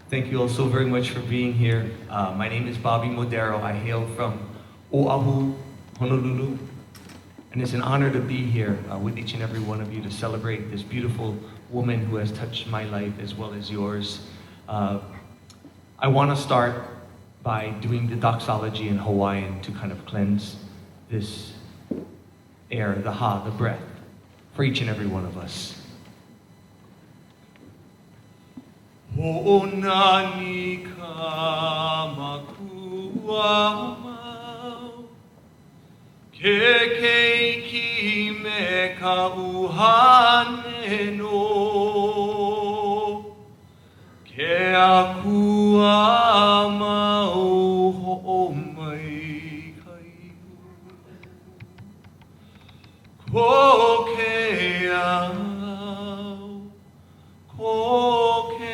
Thank you all so very much for being here. My name is Bobby Maderow. I hail from Oahu, Honolulu. And it's an honor to be here with each and every one of you to celebrate this beautiful woman who has touched my life as well as yours. I want to start by doing the doxology in Hawaiian to kind of cleanse this air, the breath, for each and every one of us. Ho'onani ka makua mau, ke keiki me ka uhane no, ke akua mau ho'omai kaihu, ko ke au, ko ke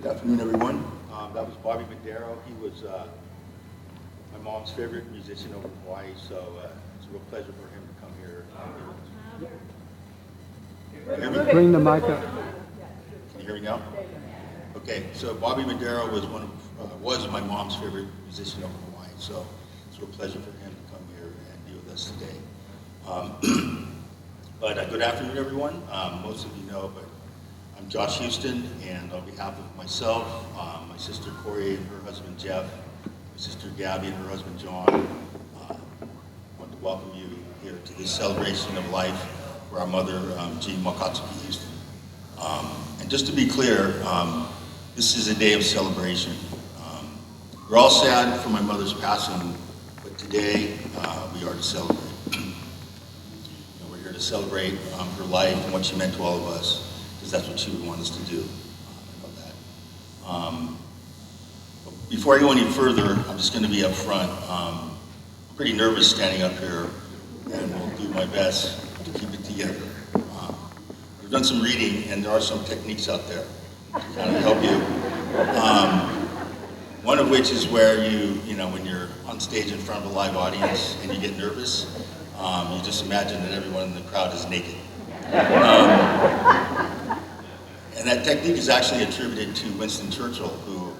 Good afternoon, everyone. That was Bobby Maderow. He was my mom's favorite musician over in Hawaii, so it's a real pleasure for him to come here. Bring the mic up. Can you hear me now? Okay, so Bobby Maderow was was my mom's favorite musician over in Hawaii, so it's a real pleasure for him to come here and be with us today. Good afternoon, everyone. Most of you know, but I'm Josh Houston, and on behalf of myself, my sister Corey and her husband Jeff, my sister Gabby and her husband John, I want to welcome you here to this celebration of life for our mother, Jeanne Wakatsuki Houston. And just to be clear, this is a day of celebration. We're all sad for my mother's passing, but today we are to celebrate. We're here to celebrate her life and what she meant to all of us, because that's what she would want us to do. I know that. Before I go any further, I'm just going to be up front. I'm pretty nervous standing up here, and will do my best to keep it together. We've done some reading, and there are some techniques out there to kind of help you. One of which is where when you're on stage in front of a live audience and you get nervous, you just imagine that everyone in the crowd is naked. And that technique is actually attributed to Winston Churchill, who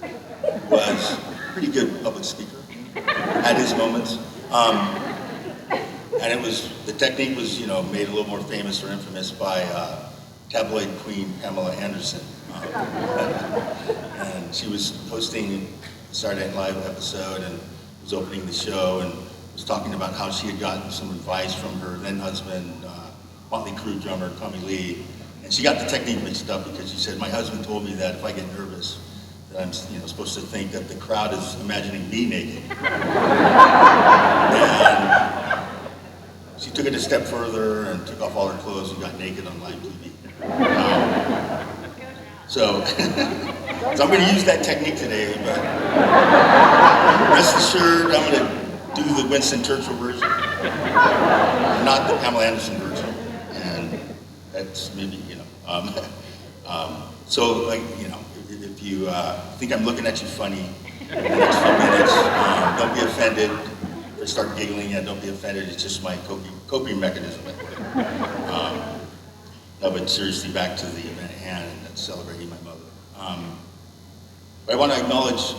was a pretty good public speaker at his moments. And the technique was, made a little more famous or infamous by tabloid queen Pamela Anderson. And she was hosting a Saturday Night Live episode and was opening the show and was talking about how she had gotten some advice from her then husband, Motley Crue drummer Tommy Lee. And she got the technique mixed up because she said, my husband told me that if I get nervous, that I'm supposed to think that the crowd is imagining me naked. And she took it a step further and took off all her clothes and got naked on live TV. So I'm going to use that technique today, but rest assured I'm going to do the Winston Churchill version, not the Pamela Anderson version. And that's maybe, if you think I'm looking at you funny in the next few minutes, don't be offended. If I start giggling, don't be offended. It's just my coping mechanism. No, but seriously, back to the event at hand and celebrating my mother. But I want to acknowledge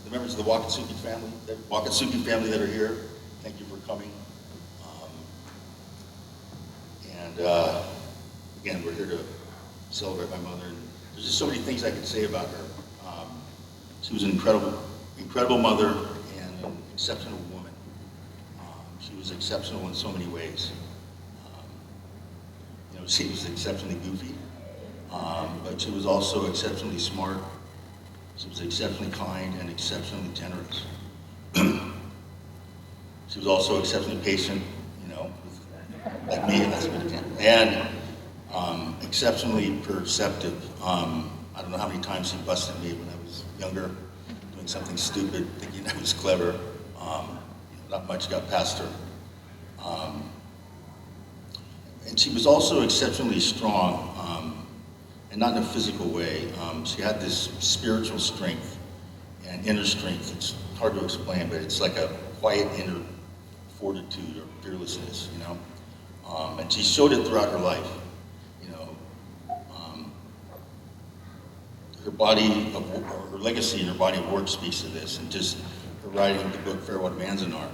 the members of the Wakatsuki family that are here. Thank you for coming. Again, we're here to celebrate my mother. And there's just so many things I could say about her. She was an incredible mother and an exceptional woman. She was exceptional in so many ways. She was exceptionally goofy, but she was also exceptionally smart. She was exceptionally kind and exceptionally generous. She was also exceptionally patient, like me, and that's a good example. And exceptionally perceptive. I don't know how many times she busted me when I was younger, doing something stupid, thinking I was clever. Not much got past her. And she was also exceptionally strong. and not in a physical way. She had this spiritual strength and inner strength. It's hard to explain, but it's like a quiet inner fortitude or fearlessness, you know? And she showed it throughout her life, you know. Her body of, her legacy and her body of work speaks to this, and just her writing the book Farewell to Manzanar,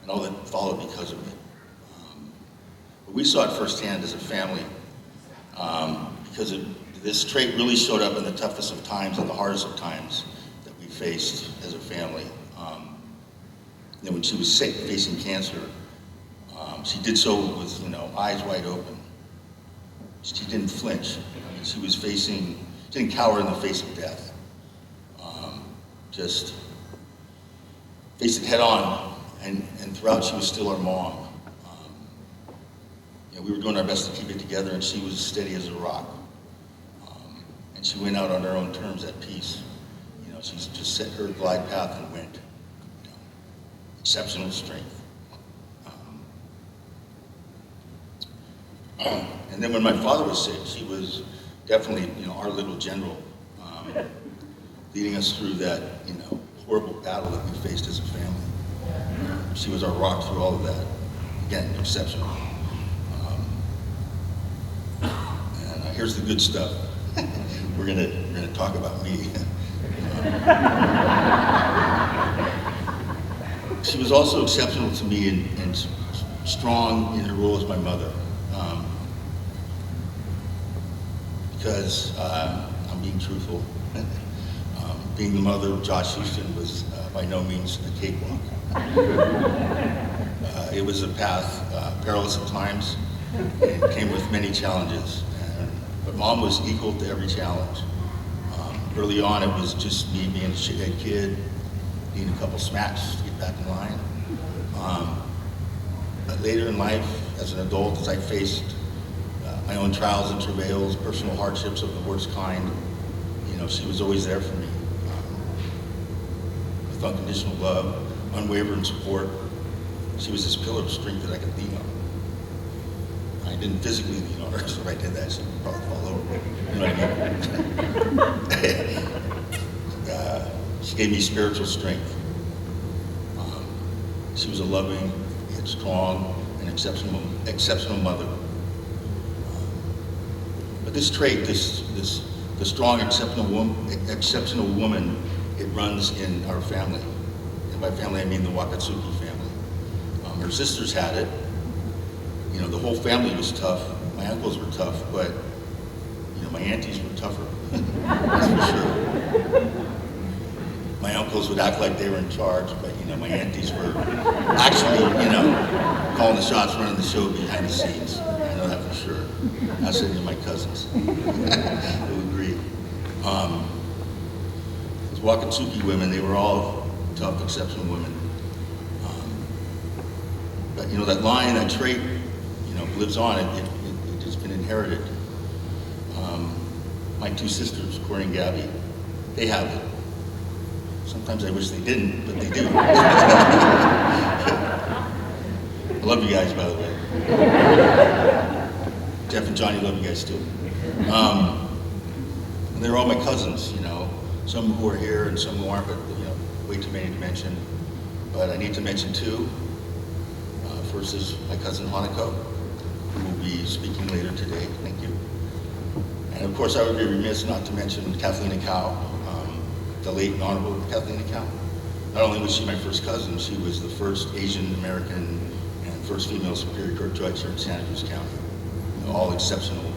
and all that followed because of it. But we saw it firsthand as a family, because this trait really showed up in the toughest of times and the hardest of times that we faced as a family. You know, when she was sick, facing cancer, she did so with, you know, eyes wide open. She didn't flinch. I mean, she didn't cower in the face of death. Just faced it head on, and throughout she was still our mom. You know, we were doing our best to keep it together, and she was steady as a rock. And she went out on her own terms at peace. You know, she just set her glide path and went. You know, exceptional strength. And then when my father was sick, she was definitely, you know, our little general, leading us through that, you know, horrible battle that we faced as a family. She was our rock through all of that. Again, exceptional. And here's the good stuff. We're gonna talk about me. She was also exceptional to me and strong in her role as my mother. Because I'm being truthful. Being the mother of Josh Houston was by no means a cakewalk. It was a path perilous at times, and it came with many challenges. But Mom was equal to every challenge. Early on, it was just me being a shithead kid, needing a couple smacks to get back in line. But later in life, as an adult, as I faced my own trials and travails, personal hardships of the worst kind, you know, she was always there for me. With unconditional love, unwavering support. She was this pillar of strength that I could lean on. I didn't physically lean on her, so if I did that, she'd probably fall over. You know what I mean? She gave me spiritual strength. She was a loving, yet strong, and exceptional mother. But this trait, the strong, exceptional woman, it runs in our family. And by family, I mean the Wakatsuki family. Her sisters had it. You know, the whole family was tough. My uncles were tough, but, you know, my aunties were tougher. That's for sure. My uncles would act like they were in charge, but, you know, my aunties were actually, you know, calling the shots, running the show behind the scenes. I know that for sure. I said to my cousins. They would agree. Those Wakatsuki women, they were all tough, exceptional women. But, you know, that line, that trait, you know, lives on. It's just been inherited. My two sisters, Corey and Gabby, they have it. Sometimes I wish they didn't, but they do. I love you guys, by the way. Jeff and Johnny, love you guys too. And they're all my cousins, you know. Some who are here and some who aren't, but, you know, way too many to mention. But I need to mention two. First is my cousin Hanako, who will be speaking later today. Thank you. And of course, I would be remiss not to mention Kathleen Akau, the late and Honorable Kathleen Akau. Not only was she my first cousin, she was the first Asian American and first female Superior Court judge here in Santa Cruz County. You know, all exceptional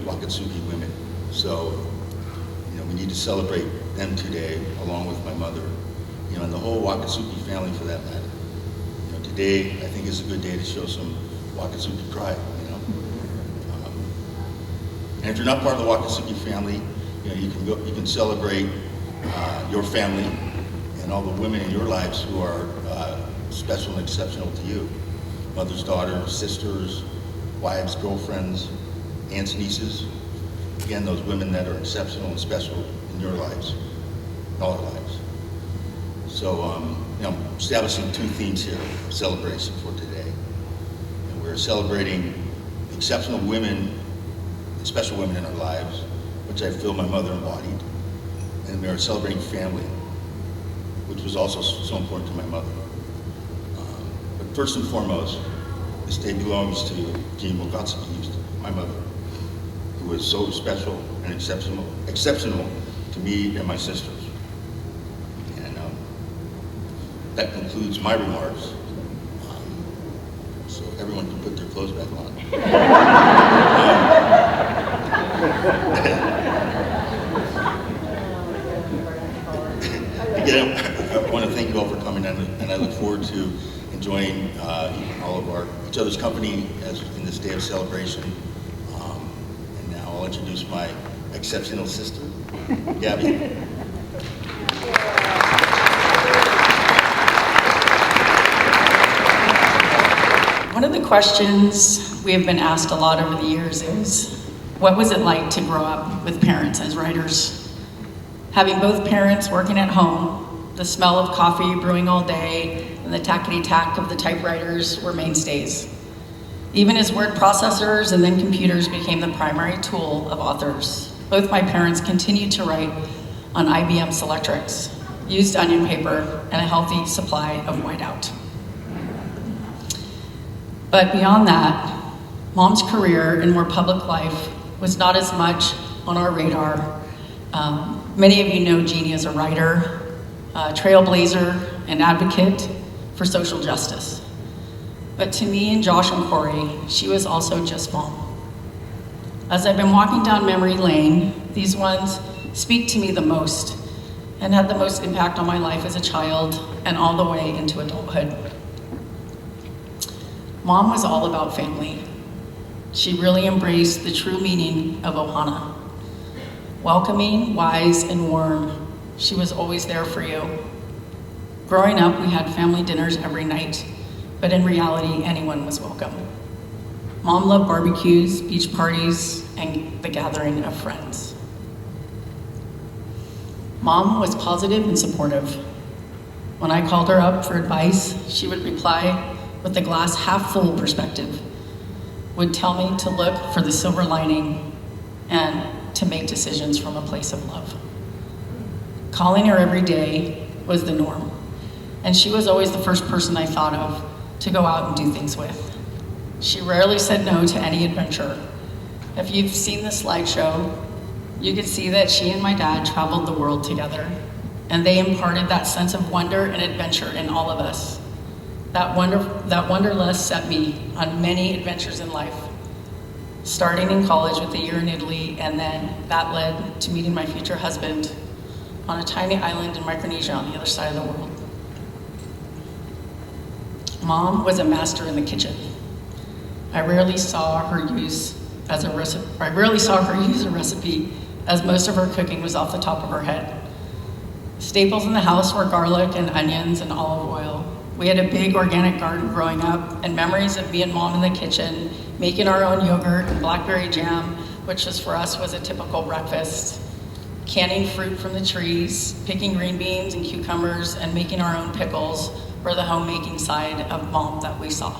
Wakatsuki women. So, you know, we need to celebrate them today, along with my mother, you know, and the whole Wakatsuki family for that matter. You know, today, I think is a good day to show some Wakatsuki pride, you know. And if you're not part of the Wakatsuki family, you know, you can celebrate your family and all the women in your lives who are special and exceptional to you. Mothers, daughters, sisters, wives, girlfriends, aunts, nieces. Again, those women that are exceptional and special in your lives, in all our lives. So, you know, I'm establishing two themes here of celebration for today. And we're celebrating exceptional women special women in our lives, which I feel my mother embodied. And we are celebrating family, which was also so important to my mother. But first and foremost, this day belongs to Jeanne Wakatsuki Houston, my mother, who was so special and exceptional to me and my sisters. And that concludes my remarks. So everyone can put their clothes back on. Again, I want to thank you all for coming, and I look forward to enjoying all of each other's company in this day of celebration. And now I'll introduce my exceptional sister, Gabby. One of the questions we have been asked a lot over the years is, what was it like to grow up with parents as writers? Having both parents working at home, the smell of coffee brewing all day, and the tackety-tack of the typewriters were mainstays. Even as word processors and then computers became the primary tool of authors, both my parents continued to write on IBM Selectrics, used onion paper, and a healthy supply of whiteout. But beyond that, Mom's career in more public life was not as much on our radar. Many of you know Jeannie as a writer, trailblazer, and advocate for social justice. But to me and Josh and Corey, she was also just Mom. As I've been walking down memory lane, these ones speak to me the most and had the most impact on my life as a child and all the way into adulthood. Mom was all about family. She really embraced the true meaning of OHANA. Welcoming, wise, and warm, she was always there for you. Growing up, we had family dinners every night, but in reality, anyone was welcome. Mom loved barbecues, beach parties, and the gathering of friends. Mom was positive and supportive. When I called her up for advice, she would reply with the glass half full perspective, would tell me to look for the silver lining and to make decisions from a place of love. Calling her every day was the norm, and she was always the first person I thought of to go out and do things with. She rarely said no to any adventure. If you've seen the slideshow, you could see that she and my dad traveled the world together, and they imparted that sense of wonder and adventure in all of us. That wanderlust set me on many adventures in life, starting in college with a year in Italy, and then that led to meeting my future husband on a tiny island in Micronesia on the other side of the world. Mom was a master in the kitchen. I rarely saw her use a recipe, as most of her cooking was off the top of her head. Staples in the house were garlic and onions and olive oil. We had a big organic garden growing up, and memories of me and Mom in the kitchen, making our own yogurt and blackberry jam, which for us was a typical breakfast. Canning fruit from the trees, picking green beans and cucumbers, and making our own pickles were the homemaking side of Mom that we saw.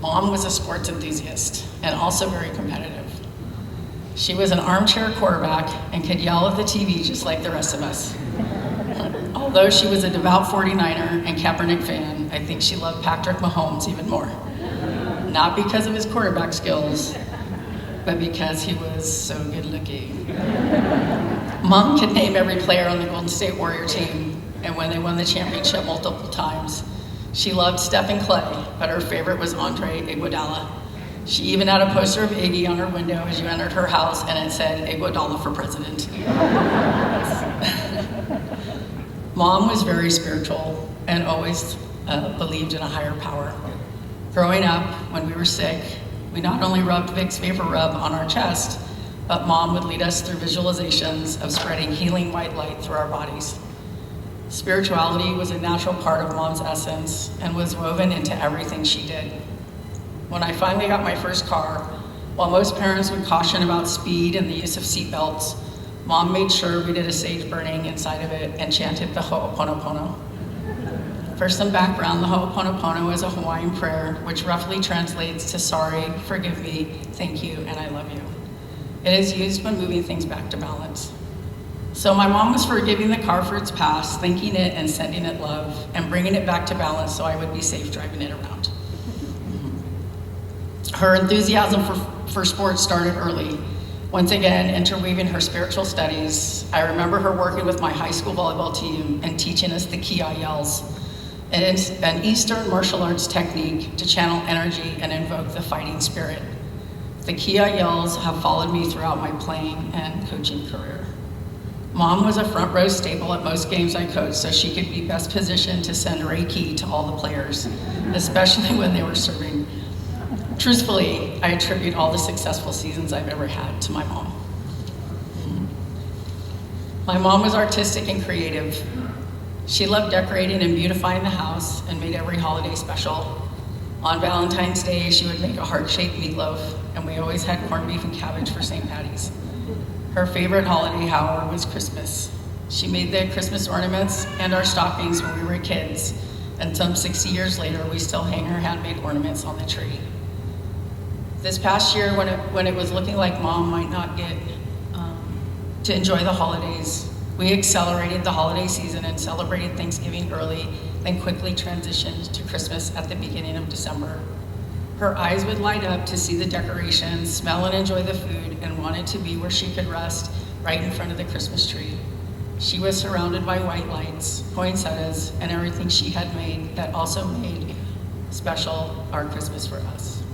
Mom was a sports enthusiast and also very competitive. She was an armchair quarterback and could yell at the TV just like the rest of us. Although she was a devout 49er and Kaepernick fan, I think she loved Patrick Mahomes even more. Not because of his quarterback skills, but because he was so good looking. Mom could name every player on the Golden State Warrior team, and when they won the championship multiple times, she loved Stephen Clay, but her favorite was Andre Iguodala. She even had a poster of Iggy on her window as you entered her house, and it said, Iguodala for president. Mom was very spiritual and always believed in a higher power. Growing up, when we were sick, we not only rubbed Vicks Vapor Rub on our chest, but Mom would lead us through visualizations of spreading healing white light through our bodies. Spirituality was a natural part of Mom's essence and was woven into everything she did. When I finally got my first car, while most parents would caution about speed and the use of seatbelts, Mom made sure we did a sage burning inside of it and chanted the Ho'oponopono. For some background, the Ho'oponopono is a Hawaiian prayer, which roughly translates to sorry, forgive me, thank you, and I love you. It is used when moving things back to balance. So my mom was forgiving the car for its past, thanking it and sending it love, and bringing it back to balance so I would be safe driving it around. Her enthusiasm for sports started early. Once again, interweaving her spiritual studies, I remember her working with my high school volleyball team and teaching us the Kia yells, an Eastern martial arts technique to channel energy and invoke the fighting spirit. The Kia yells have followed me throughout my playing and coaching career. Mom was a front row staple at most games I coached, so she could be best positioned to send Reiki to all the players, especially when they were serving. Truthfully, I attribute all the successful seasons I've ever had to my mom. My mom was artistic and creative. She loved decorating and beautifying the house and made every holiday special. On Valentine's Day, she would make a heart-shaped meatloaf, and we always had corned beef and cabbage for St. Patty's. Her favorite holiday, however, was Christmas. She made the Christmas ornaments and our stockings when we were kids, and some 60 years later, we still hang her handmade ornaments on the tree. This past year, when it was looking like Mom might not get to enjoy the holidays, we accelerated the holiday season and celebrated Thanksgiving early, then quickly transitioned to Christmas at the beginning of December. Her eyes would light up to see the decorations, smell and enjoy the food, and wanted to be where she could rest right in front of the Christmas tree. She was surrounded by white lights, poinsettias, and everything she had made that also made special our Christmas for us.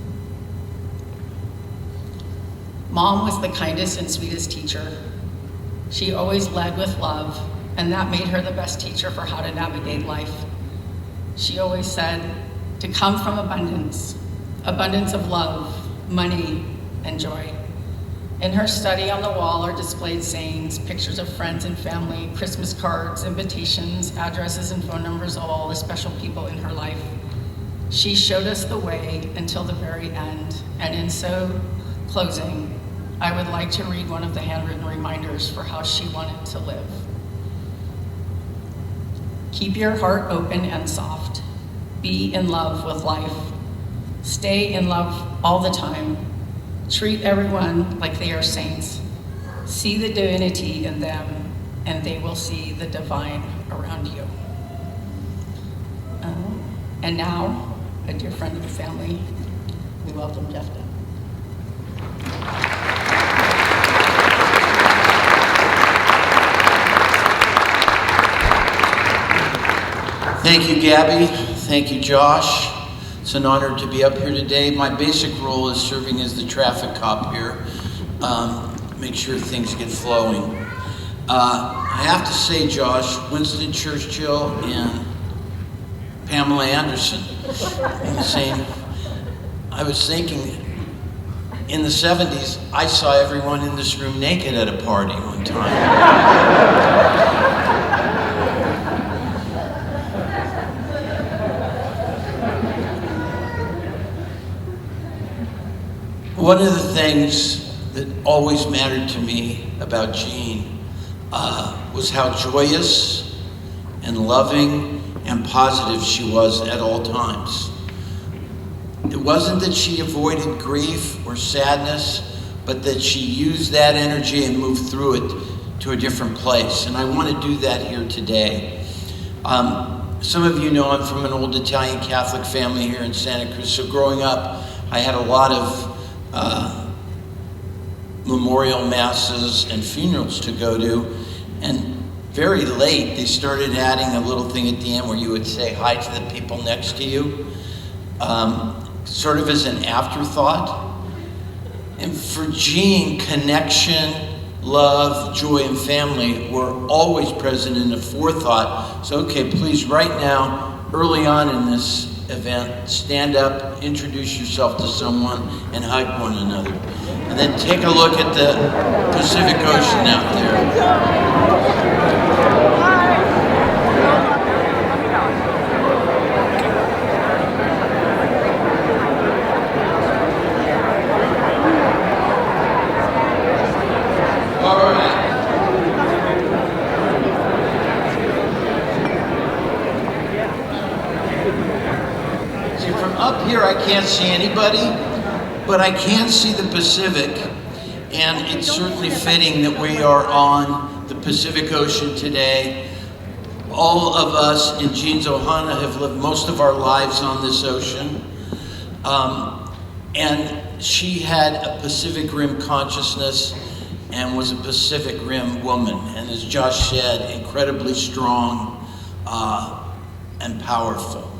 Mom was the kindest and sweetest teacher. She always led with love, and that made her the best teacher for how to navigate life. She always said to come from abundance of love, money, and joy. In her study on the wall are displayed sayings, pictures of friends and family, Christmas cards, invitations, addresses, and phone numbers of all the special people in her life. She showed us the way until the very end, and in so closing, I would like to read one of the handwritten reminders for how she wanted to live. Keep your heart open and soft. Be in love with life. Stay in love all the time. Treat everyone like they are saints. See the divinity in them, and they will see the divine around you. And now, a dear friend of the family, we welcome Jeff Dunn. Thank you, Gabby. Thank you, Josh. It's an honor to be up here today. My basic role is serving as the traffic cop here. Make sure things get flowing. I have to say, Josh, Winston Churchill and Pamela Anderson. I was thinking, in the 70s, I saw everyone in this room naked at a party one time. One of the things that always mattered to me about Jeanne was how joyous and loving and positive she was at all times. It wasn't that she avoided grief or sadness, but that she used that energy and moved through it to a different place. And I want to do that here today. Some of you know I'm from an old Italian Catholic family here in Santa Cruz. So growing up, I had a lot of memorial masses and funerals to go to, and very late they started adding a little thing at the end where you would say hi to the people next to you, sort of as an afterthought. And for Jeanne, connection, love, joy, and family were always present in the forethought. So okay, please right now, early on in this event, stand up, introduce yourself to someone, and hug one another. And then take a look at the Pacific Ocean out there. All right. See, from up here I can't see anybody, but I can see the Pacific, and it's certainly fitting that we are on the Pacific Ocean today. All of us in Jeanne's OHANA have lived most of our lives on this ocean, and she had a Pacific Rim consciousness and was a Pacific Rim woman, and as Josh said, incredibly strong and powerful,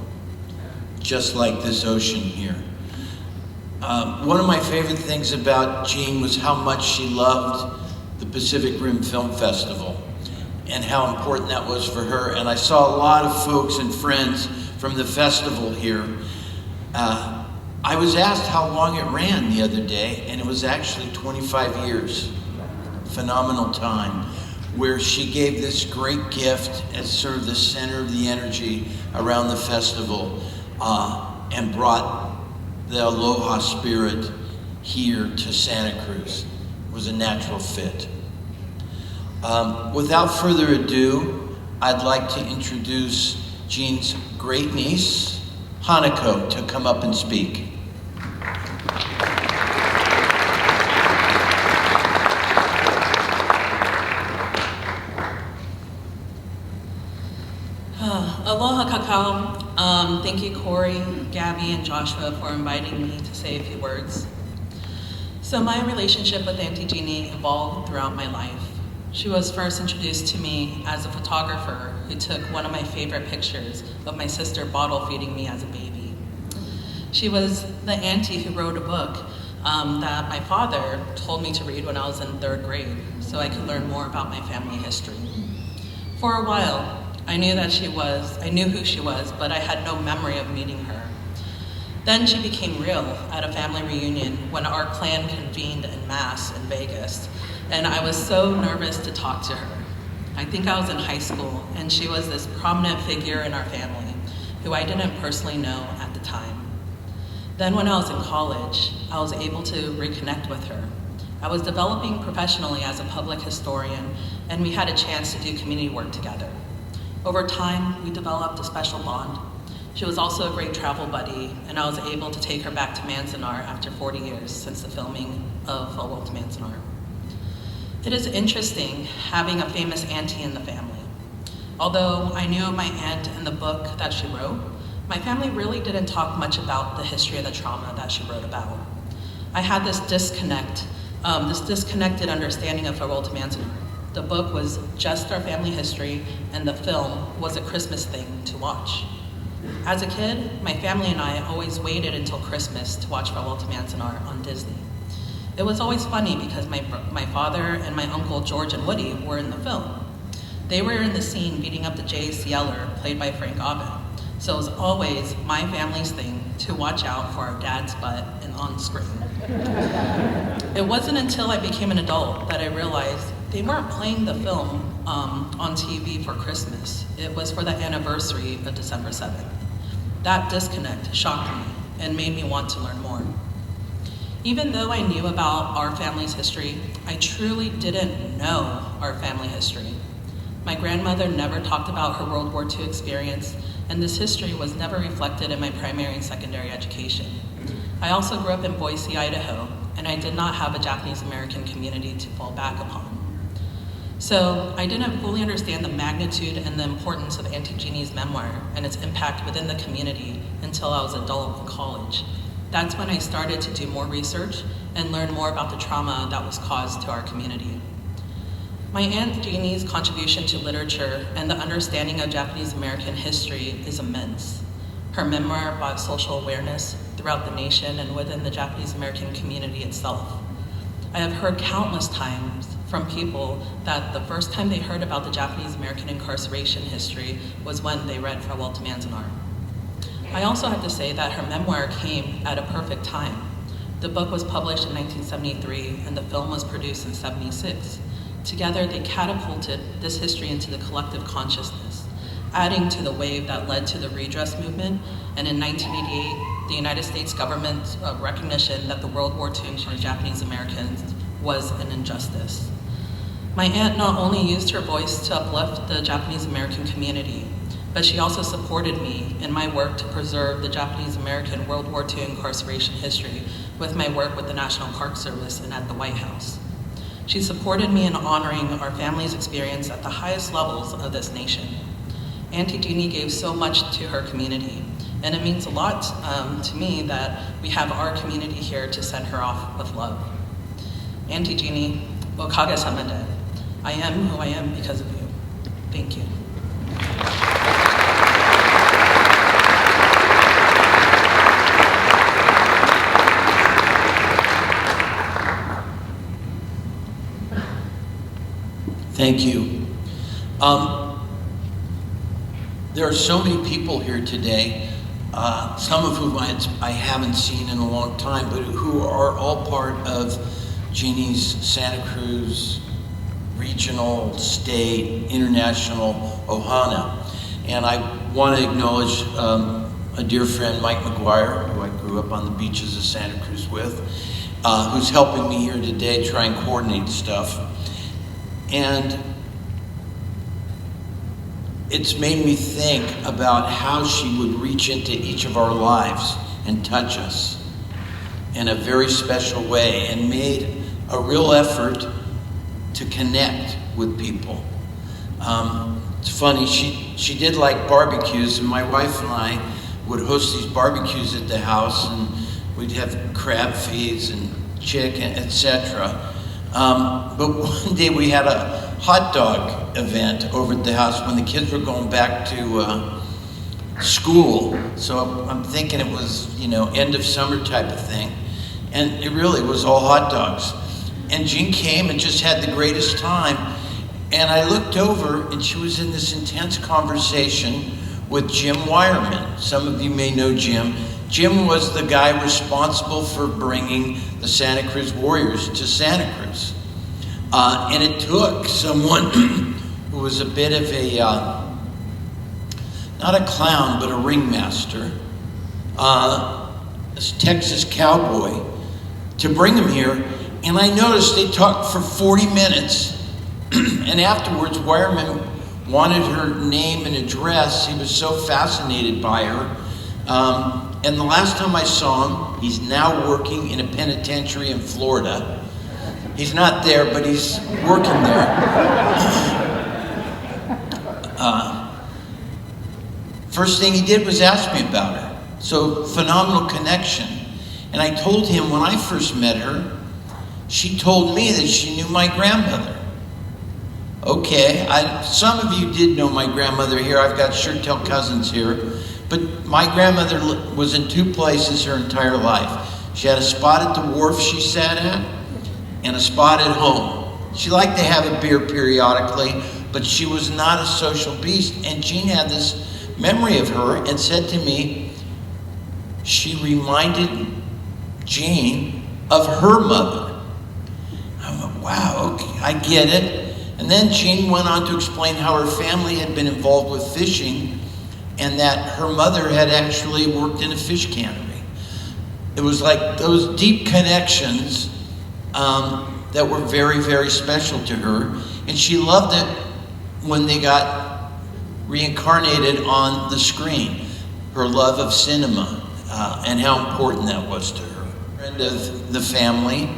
just like this ocean here. One of my favorite things about Jeanne was how much she loved the Pacific Rim Film Festival and how important that was for her. And I saw a lot of folks and friends from the festival here. I was asked how long it ran the other day, and it was actually 25 years. Phenomenal time, where she gave this great gift as sort of the center of the energy around the festival, and brought the aloha spirit here to Santa Cruz. It was a natural fit. Without further ado, I'd like to introduce Jeanne's great niece, Hanako, to come up and speak. Aloha kakao. Thank you, Corey, Gabby, and Joshua for inviting me to say a few words. So my relationship with Auntie Jeannie evolved throughout my life. She was first introduced to me as a photographer who took one of my favorite pictures of my sister bottle feeding me as a baby. She was the auntie who wrote a book that my father told me to read when I was in 3rd grade so I could learn more about my family history. For a while, I knew who she was, but I had no memory of meeting her. Then she became real at a family reunion when our clan convened en masse in Vegas, and I was so nervous to talk to her. I think I was in high school, and she was this prominent figure in our family, who I didn't personally know at the time. Then when I was in college, I was able to reconnect with her. I was developing professionally as a public historian, and we had a chance to do community work together. Over time, we developed a special bond. She was also a great travel buddy, and I was able to take her back to Manzanar after 40 years since the filming of FAREWELL to Manzanar. It is interesting having a famous auntie in the family. Although I knew of my aunt and the book that she wrote, my family really didn't talk much about the history of the trauma that she wrote about. I had this disconnected understanding of FAREWELL to Manzanar. The book was just our family history, and the film was a Christmas thing to watch. As a kid, my family and I always waited until Christmas to watch FAREWELL to Manzanar on Disney. It was always funny because my father and my uncle George and Woody were in the film. They were in the scene beating up the J.C. Yeller, played by Frank Abbott. So it was always my family's thing to watch out for our dad's butt and on screen. It wasn't until I became an adult that I realized they weren't playing the film on TV for Christmas. It was for the anniversary of December 7th. That disconnect shocked me and made me want to learn more. Even though I knew about our family's history, I truly didn't know our family history. My grandmother never talked about her World War II experience, and this history was never reflected in my primary and secondary education. I also grew up in Boise, Idaho, and I did not have a Japanese American community to fall back upon. So I didn't fully understand the magnitude and the importance of Auntie Jeannie's memoir and its impact within the community until I was an adult in college. That's when I started to do more research and learn more about the trauma that was caused to our community. My Aunt Jeannie's contribution to literature and the understanding of Japanese American history is immense. Her memoir brought social awareness throughout the nation and within the Japanese American community itself. I have heard countless times from people that the first time they heard about the Japanese American incarceration history was when they read FAREWELL to Manzanar. I also have to say that her memoir came at a perfect time. The book was published in 1973 and the film was produced in 76. Together, they catapulted this history into the collective consciousness, adding to the wave that led to the redress movement, and in 1988, the United States government's recognition that the World War II for Japanese Americans was an injustice. My aunt not only used her voice to uplift the Japanese American community, but she also supported me in my work to preserve the Japanese-American World War II incarceration history with my work with the National Park Service and at the White House. She supported me in honoring our family's experience at the highest levels of this nation. Auntie Jeanne gave so much to her community, and it means a lot to me that we have our community here to send her off with love. Auntie Jeanne, okage-sama de. I am who I am because of you. Thank you. Thank you. There are so many people here today, some of whom I haven't seen in a long time, but who are all part of Jeanne's Santa Cruz regional, state, international OHANA. And I want to acknowledge a dear friend, Mike McGuire, who I grew up on the beaches of Santa Cruz with, who's helping me here today try and coordinate stuff. And it's made me think about how she would reach into each of our lives and touch us in a very special way, and made a real effort to connect with people. It's funny, she did like barbecues, and my wife and I would host these barbecues at the house, and we'd have crab feeds and chicken, etc. But one day we had a hot dog event over at the house when the kids were going back to school. So I'm thinking it was, end of summer type of thing. And it really was all hot dogs. And Jeanne came and just had the greatest time. And I looked over and she was in this intense conversation with Jim Wireman. Some of you may know Jim. Jim was the guy responsible for bringing the Santa Cruz Warriors to Santa Cruz. And it took someone who was a bit of a, not a clown, but a ringmaster, a Texas cowboy, to bring him here. And I noticed they talked for 40 minutes. And afterwards, Wireman wanted her name and address. He was so fascinated by her. And the last time I saw him, he's now working in a penitentiary in Florida. He's not there, but he's working there. First thing he did was ask me about her. So, phenomenal connection. And I told him when I first met her, she told me that she knew my grandmother. Okay, some of you did know my grandmother here. I've got sure-tell cousins here. But my grandmother was in two places her entire life. She had a spot at the wharf she sat at, and a spot at home. She liked to have a beer periodically, but she was not a social beast. And Jeanne had this memory of her and said to me, she reminded Jeanne of her mother. I went, wow, okay, I get it. And then Jeanne went on to explain how her family had been involved with fishing, and that her mother had actually worked in a fish cannery. It was like those deep connections that were very, very special to her. And she loved it when they got reincarnated on the screen. Her love of cinema and how important that was to her. Friend of the family.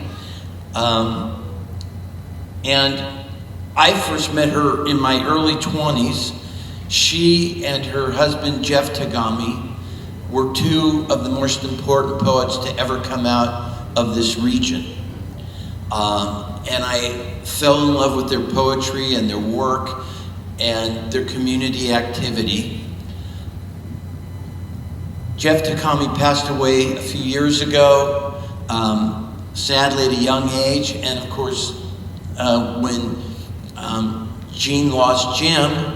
And I first met her in my early 20s. She and her husband, Jeff Tagami, were two of the most important poets to ever come out of this region. And I fell in love with their poetry and their work and their community activity. Jeff Tagami passed away a few years ago, sadly at a young age. And of course, when Jeanne lost Jim,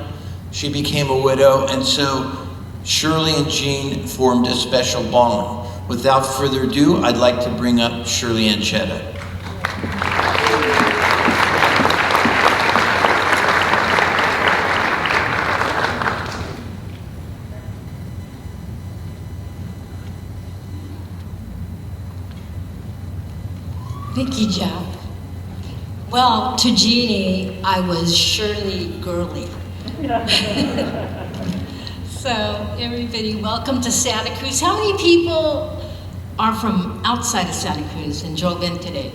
she became a widow, and so Shirley and Jeanne formed a special bond. Without further ado, I'd like to bring up Shirley Ancheta. Thank you, Jeff. Well, to Jeanne, I was Shirley Girly. So everybody, welcome to Santa Cruz. How many people are from outside of Santa Cruz and drove in today?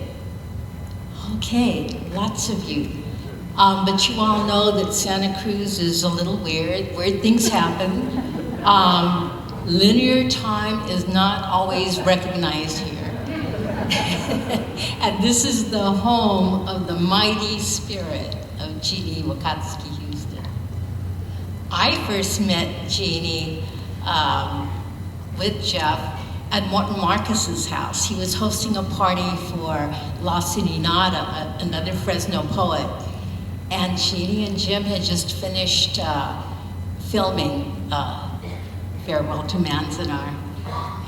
Okay, lots of you. But you all know that Santa Cruz is a little weird. Weird things happen. Linear time is not always recognized here. And this is the home of the mighty spirit of Jeanne Wakatsuki Houston. I first met Jeanne with Jeff at Morton Marcus's house. He was hosting a party for La Serenata, another Fresno poet. And Jeanne and Jim had just finished filming Farewell to Manzanar.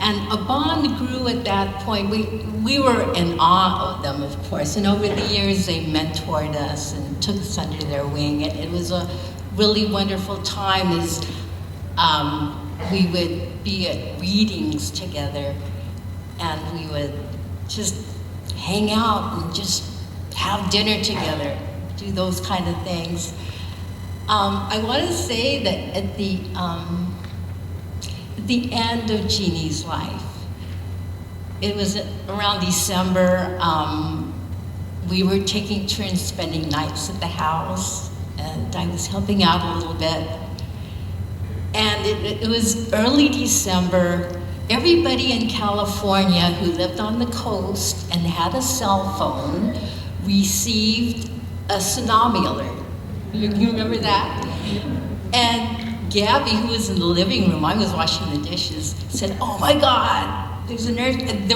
And a bond grew at that point. We were in awe of them, of course. And over the years, they mentored us and took us under their wing. It was a really wonderful time as we would be at readings together, and we would just hang out and just have dinner together, do those kind of things. I want to say that at the end of Jeanne's life, it was around December, we were taking turns spending nights at the house, and I was helping out a little bit. And it was early December. Everybody in California who lived on the coast and had a cell phone received a tsunami alert. You remember that? And Gabby, who was in the living room, I was washing the dishes, said, "Oh my God, there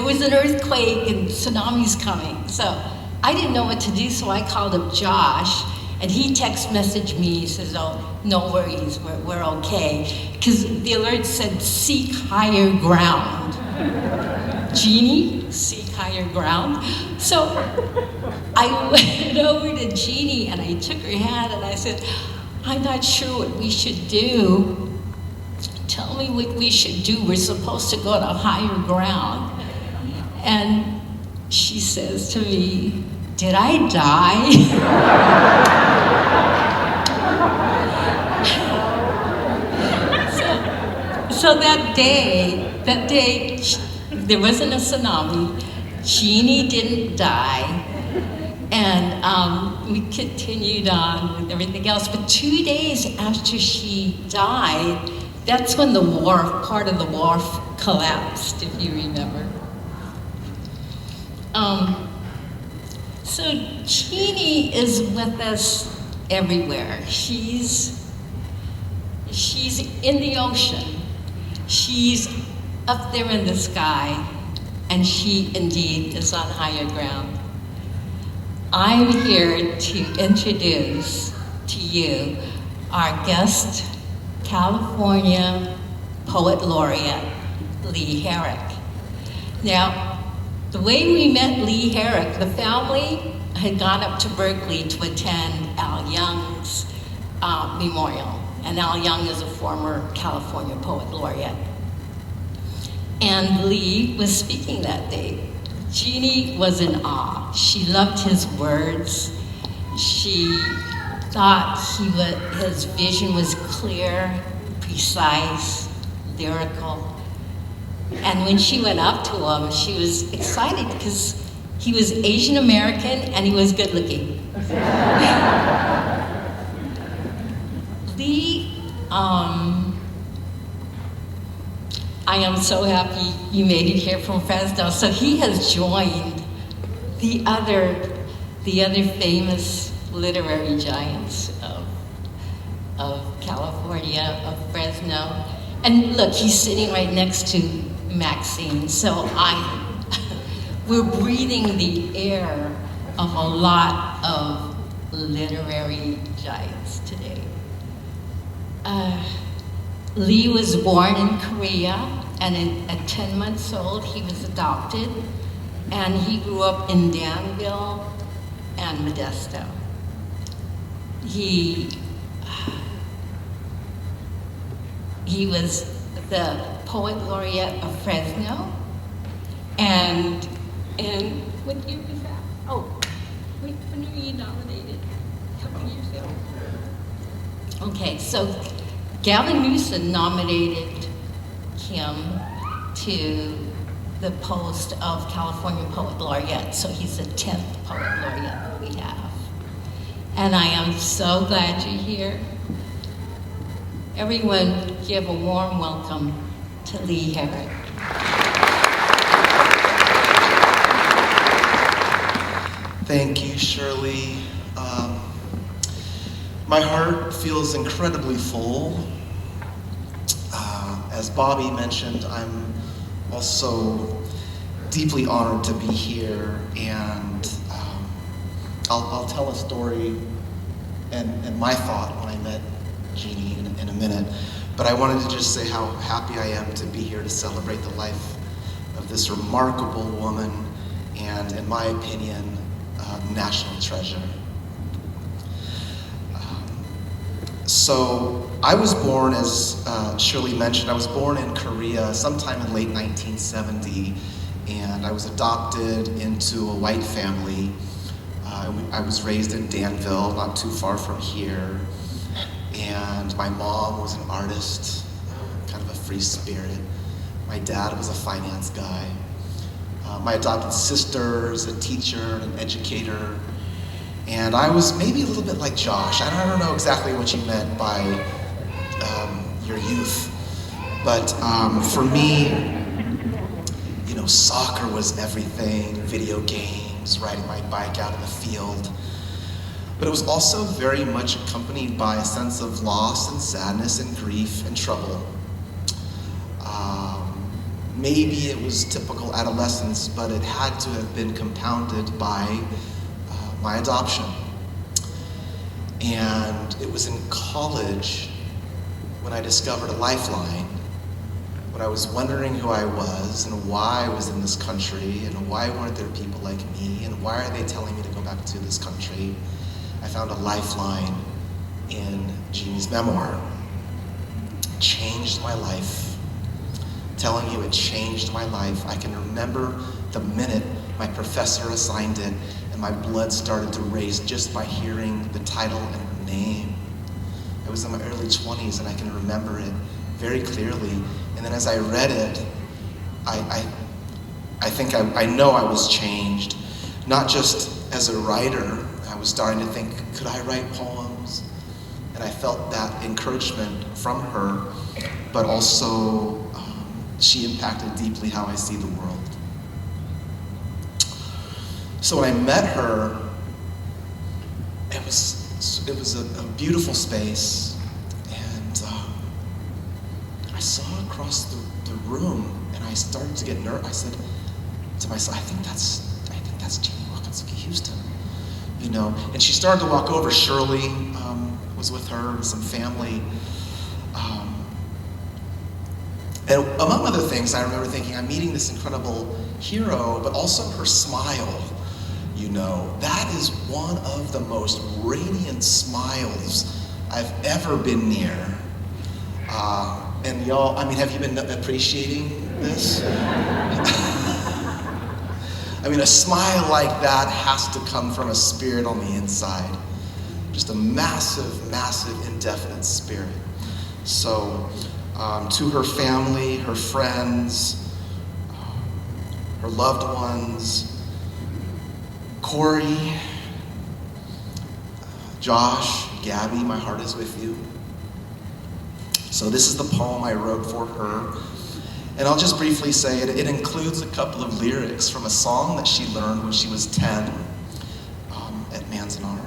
was an earthquake and tsunami's coming." So I didn't know what to do, so I called up Josh, and he text messaged me. He says, "Oh, no worries, we're okay." Because the alert said, "Seek higher ground." Jeanne, seek higher ground. So I went over to Jeanne and I took her hand and I said, "I'm not sure what we should do. Tell me what we should do. We're supposed to go to higher ground." And she says to me, "Did I die?" So that day, there wasn't a tsunami. Jeanne didn't die, and we continued on with everything else. But 2 days after she died, that's when the wharf, part of the wharf, collapsed, if you remember. So Jeanne is with us everywhere. She's in the ocean. She's up there in the sky, and she indeed is on higher ground. I'm here to introduce to you our guest, California Poet Laureate Lee Herrick. Now, the way we met Lee Herrick, the family had gone up to Berkeley to attend Al Young's memorial. And Al Young is a former California Poet Laureate. And Lee was speaking that day. Jeanne was in awe. She loved his words. She thought his vision was clear, precise, lyrical. And when she went up to him, she was excited because he was Asian American and he was good looking. Lee, I am so happy you made it here from Fresno. So he has joined the other famous literary giants of California, of Fresno. And look, he's sitting right next to Maxine. So we're breathing the air of a lot of literary giants today. Lee was born in Korea, and at 10 months old, he was adopted, and he grew up in Danville and Modesto. He was the Poet Laureate of Fresno, and what year was that? Oh, when were you nominated? A couple years ago. Okay, so Gavin Newsom nominated him to the post of California Poet Laureate, so he's the 10th Poet Laureate that we have. And I am so glad you're here. Everyone give a warm welcome to Lee Herrick. Thank you, Shirley. My heart feels incredibly full. As Bobby mentioned, I'm also deeply honored to be here, and I'll tell a story and my thought when I met Jeanne in a minute. But I wanted to just say how happy I am to be here to celebrate the life of this remarkable woman and, in my opinion, national treasure. So I was born, as Shirley mentioned, I was born in Korea sometime in late 1970, and I was adopted into a white family. I was raised in Danville, not too far from here, and my mom was an artist, kind of a free spirit. My dad was a finance guy. My adopted sister is a teacher and an educator. And I was maybe a little bit like Josh. I don't know exactly what you meant by your youth. But for me, you know, soccer was everything, video games, riding my bike out in the field. But it was also very much accompanied by a sense of loss and sadness and grief and trouble. Maybe it was typical adolescence, but it had to have been compounded by my adoption. And it was in college when I discovered a lifeline, when I was wondering who I was and why I was in this country and why weren't there people like me and why are they telling me to go back to this country. I found a lifeline in Jeanne's memoir. It changed my life. Telling you it changed my life. I can remember the minute my professor assigned it and my blood started to race just by hearing the title and her name. I was in my early 20s and I can remember it very clearly. And then as I read it, I know I was changed. Not just as a writer, I was starting to think, could I write poems? And I felt that encouragement from her, but also she impacted deeply how I see the world. So when I met her, it was a beautiful space, and I saw across the room, and I started to get nervous. I said to myself, I think that's Jeanne Wakatsuki Houston, you know. And she started to walk over. Shirley was with her and some family. And among other things, I remember thinking, I'm meeting this incredible hero, but also her smile, you know. That is one of the most radiant smiles I've ever been near. And y'all, I mean, have you been appreciating this? I mean, a smile like that has to come from a spirit on the inside. Just a massive, massive, indefinite spirit. So, to her family, her friends, her loved ones, Corey, Josh, Gabby, my heart is with you. So this is the poem I wrote for her. And I'll just briefly say it includes a couple of lyrics from a song that she learned when she was 10 at Manzanar.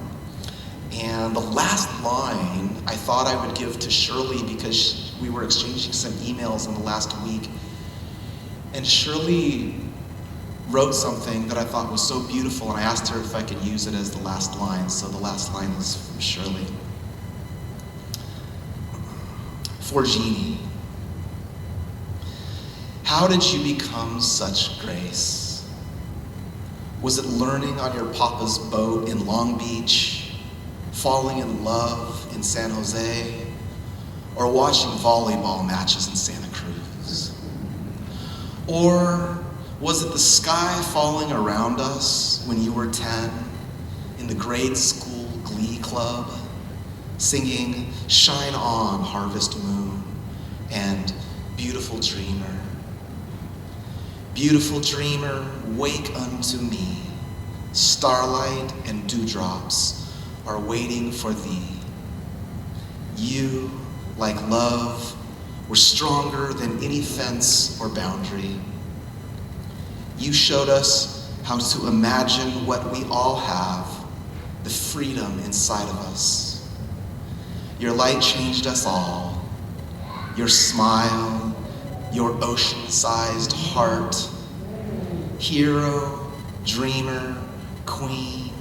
And the last line I thought I would give to Shirley because we were exchanging some emails in the last week. And Shirley wrote something that I thought was so beautiful, and I asked her if I could use it as the last line. So the last line is from Shirley. For Jeanne. How did you become such grace? Was it learning on your papa's boat in Long Beach, falling in love in San Jose, or watching volleyball matches in Santa Cruz? Or was it the sky falling around us when you were 10 in the grade school glee club, singing Shine On, Harvest Moon, and Beautiful Dreamer. Beautiful dreamer, wake unto me. Starlight and dewdrops are waiting for thee. You, like love, were stronger than any fence or boundary. You showed us how to imagine what we all have, the freedom inside of us. Your light changed us all. Your smile, your ocean-sized heart. Hero, dreamer, queen,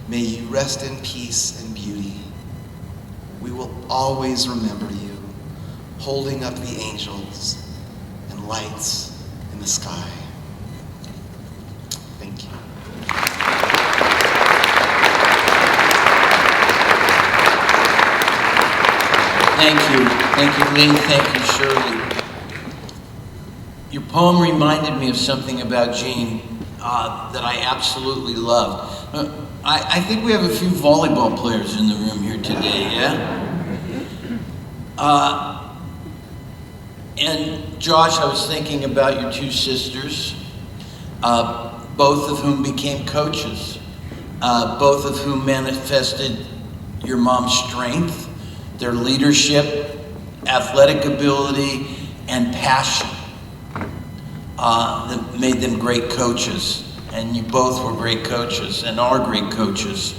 may you rest in peace and beauty. We will always remember you, holding up the angels and lights in the sky. Thank you. Thank you, Lee. Thank you, Shirley. Your poem reminded me of something about Jeanne that I absolutely love. I think we have a few volleyball players in the room here today, yeah? And Josh, I was thinking about your two sisters, both of whom became coaches, both of whom manifested your mom's strength, their leadership, athletic ability, and passion that made them great coaches. And you both were great coaches and are great coaches.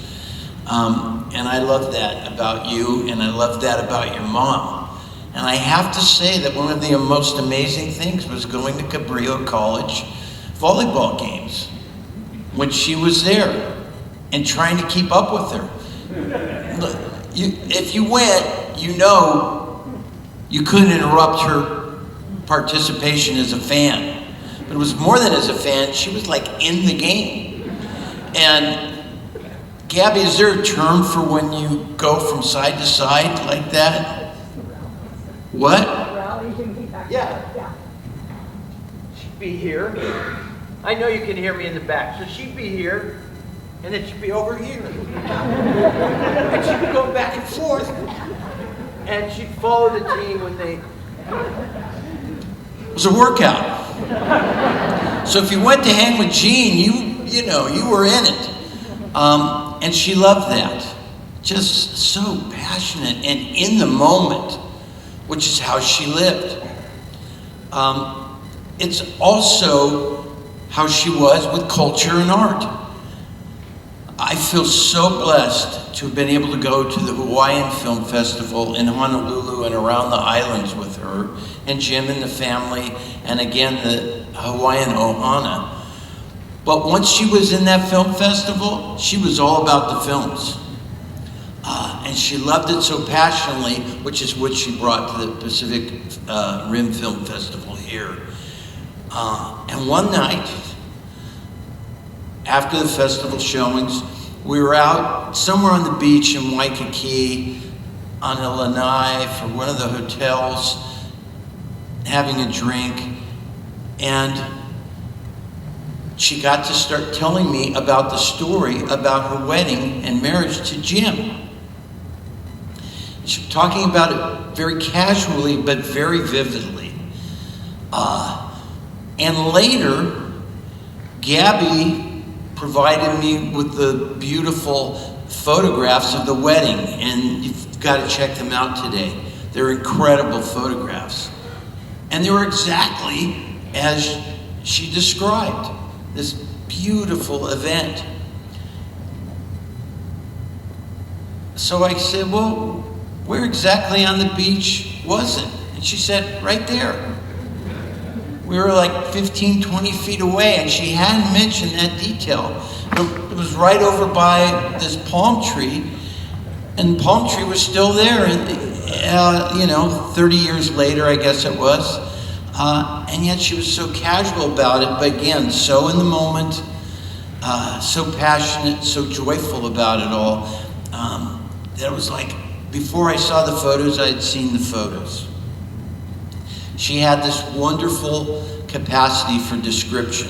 And I love that about you, and I love that about your mom. And I have to say that one of the most amazing things was going to Cabrillo College volleyball games when she was there and trying to keep up with her. If you went, you know you couldn't interrupt her participation as a fan. But it was more than as a fan, she was like in the game. And Gabby, is there a term for when you go from side to side like that? What? Yeah. She'd be here. I know you can hear me in the back. So she'd be here, and then she'd be over here. And she'd be going back and forth. And she'd follow the team when they... It was a workout. So if you went to hang with Jeanne, you know, you were in it. And she loved that. Just so passionate and in the moment, which is how she lived. It's also how she was with culture and art. I feel so blessed to have been able to go to the Hawaiian Film Festival in Honolulu and around the islands with her, and Jim and the family, and again the Hawaiian OHANA. But once she was in that film festival, she was all about the films. And she loved it so passionately, which is what she brought to the Pacific Rim Film Festival here. And one night, after the festival showings, we were out somewhere on the beach in Waikiki on a lanai for one of the hotels, having a drink, and she got to start telling me about the story about her wedding and marriage to Jim. She was talking about it very casually, but very vividly. And later, Gabby provided me with the beautiful photographs of the wedding, and you've got to check them out today. They're incredible photographs. And they were exactly as she described, this beautiful event. So I said, well, where exactly on the beach was it? And she said, right there. We were like 15, 20 feet away, and she hadn't mentioned that detail. It was right over by this palm tree, and the palm tree was still there, and 30 years later, I guess it was. And yet she was so casual about it, but again, so in the moment, so passionate, so joyful about it all, that it was like, before I saw the photos, I had seen the photos. She had this wonderful capacity for description.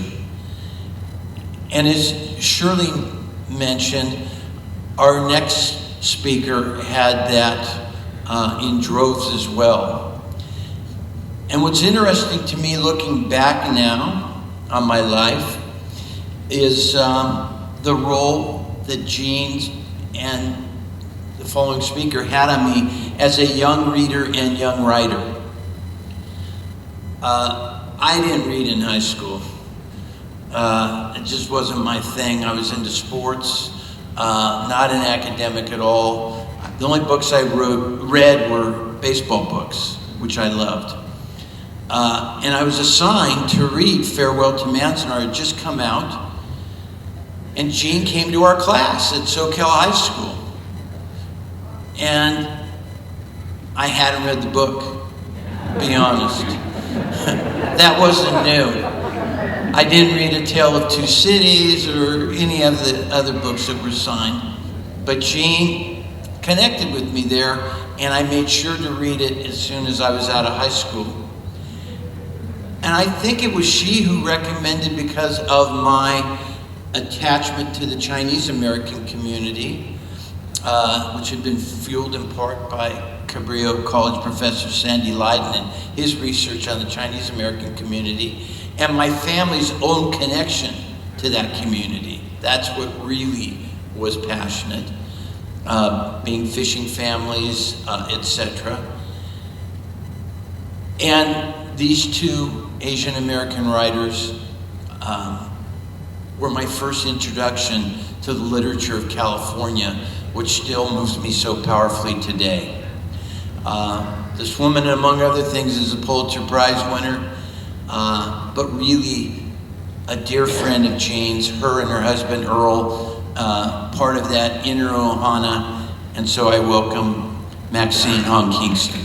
And as Shirley mentioned, our next speaker had that in droves as well. And what's interesting to me looking back now on my life is the role that Jeanne and the following speaker had on me as a young reader and young writer. I didn't read in high school. It just wasn't my thing. I was into sports, not an academic at all. The only books I read were baseball books, which I loved. And I was assigned to read Farewell to Manzanar. It had just come out. And Jeanne came to our class at SoCal High School. And I hadn't read the book, to be honest. That wasn't new. I didn't read A Tale of Two Cities or any of the other books that were signed. But Jeanne connected with me there, and I made sure to read it as soon as I was out of high school. And I think it was she who recommended, because of my attachment to the Chinese American community, which had been fueled in part by Cabrillo College professor Sandy Leiden and his research on the Chinese American community, and my family's own connection to that community. That's what really was passionate, being fishing families, etc. And these two Asian American writers were my first introduction to the literature of California, which still moves me so powerfully today. This woman, among other things, is a Pulitzer Prize winner, but really a dear friend of Jeanne's, her and her husband Earl, part of that inner OHANA, and so I welcome Maxine on Kingston.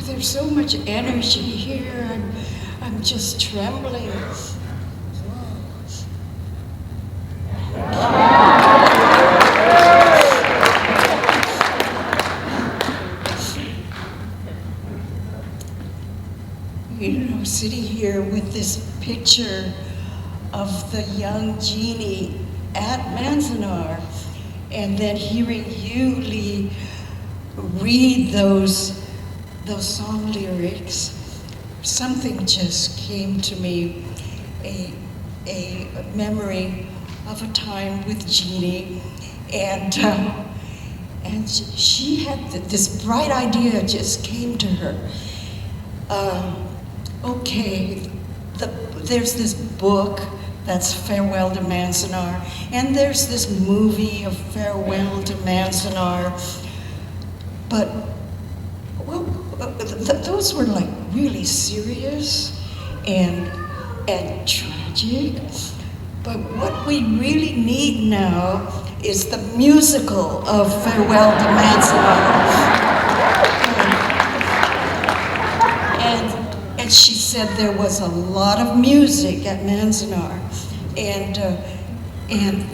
There's so much energy here. I'm just trembling. You know, sitting here with this picture of the young Jeanne at Manzanar, and then hearing you, Lee, read those song lyrics, something just came to me, a memory of a time with Jeanne, and she had this bright idea just came to her. Okay, there's this book that's Farewell to Manzanar, and there's this movie of Farewell to Manzanar, but those were like really serious and tragic. But what we really need now is the musical of Farewell to Manzanar. And she said there was a lot of music at Manzanar, and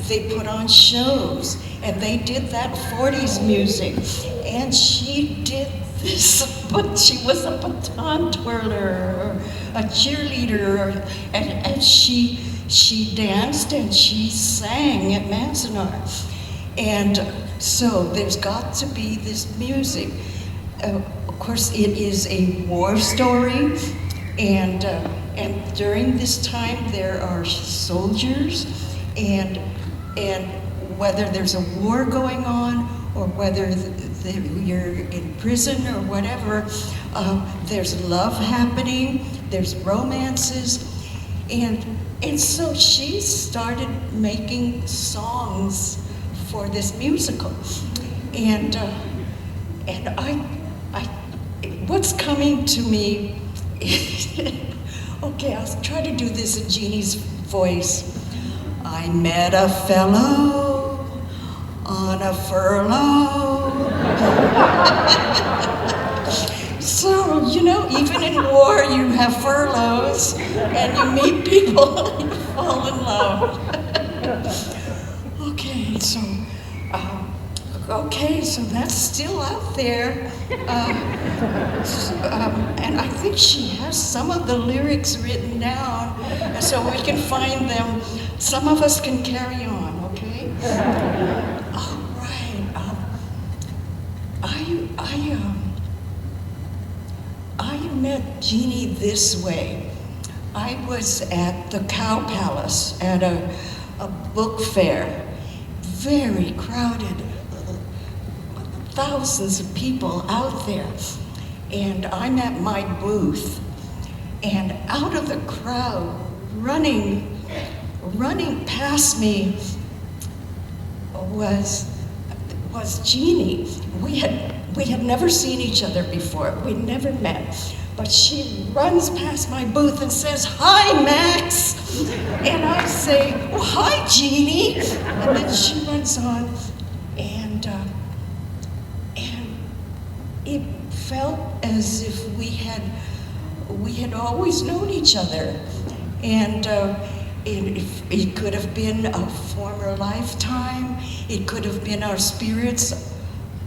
they put on shows, and they did that 40s music, and she did this, but she was a baton twirler, or a cheerleader, and she danced and she sang at Manzanar. And so there's got to be this music. Of course, it is a war story, and during this time there are soldiers, and whether there's a war going on or whether you're in prison or whatever, there's love happening, there's romances, and so she started making songs for this musical, and what's coming to me, okay, I'll try to do this in Jeannie's voice. I met a fellow on a furlough. So, you know, Even in war, you have furloughs, and you meet people and you fall in love. Okay, so that's still out there. And I think she has some of the lyrics written down, so we can find them. Some of us can carry on, okay? All right. I met Jeannie this way. I was at the Cow Palace at a book fair, very crowded, thousands of people out there. And I'm at my booth, and out of the crowd, running past me was Jeannie. We had never seen each other before. We'd never met. But she runs past my booth and says, "Hi, Max." And I say, "Well, hi, Jeannie." And then she runs on, and it felt as if we had always known each other. And it could have been a former lifetime. It could have been our spirits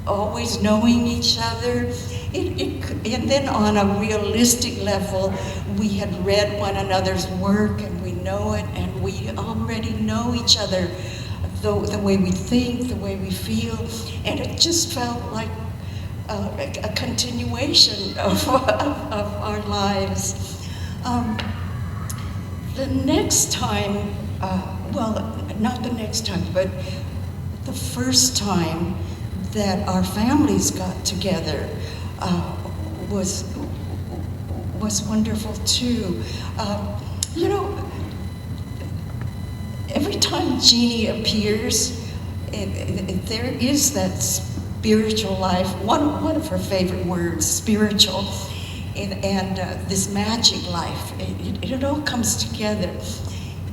always knowing each other. And then on a realistic level, we had read one another's work, and we know it, and we already know each other, the way we think, the way we feel, and it just felt like a continuation of our lives. The next time, well, not the next time, but the first time that our families got together was wonderful too. Every time Jeannie appears, there is that spiritual life. One of her favorite words, spiritual, and this magic life. It all comes together,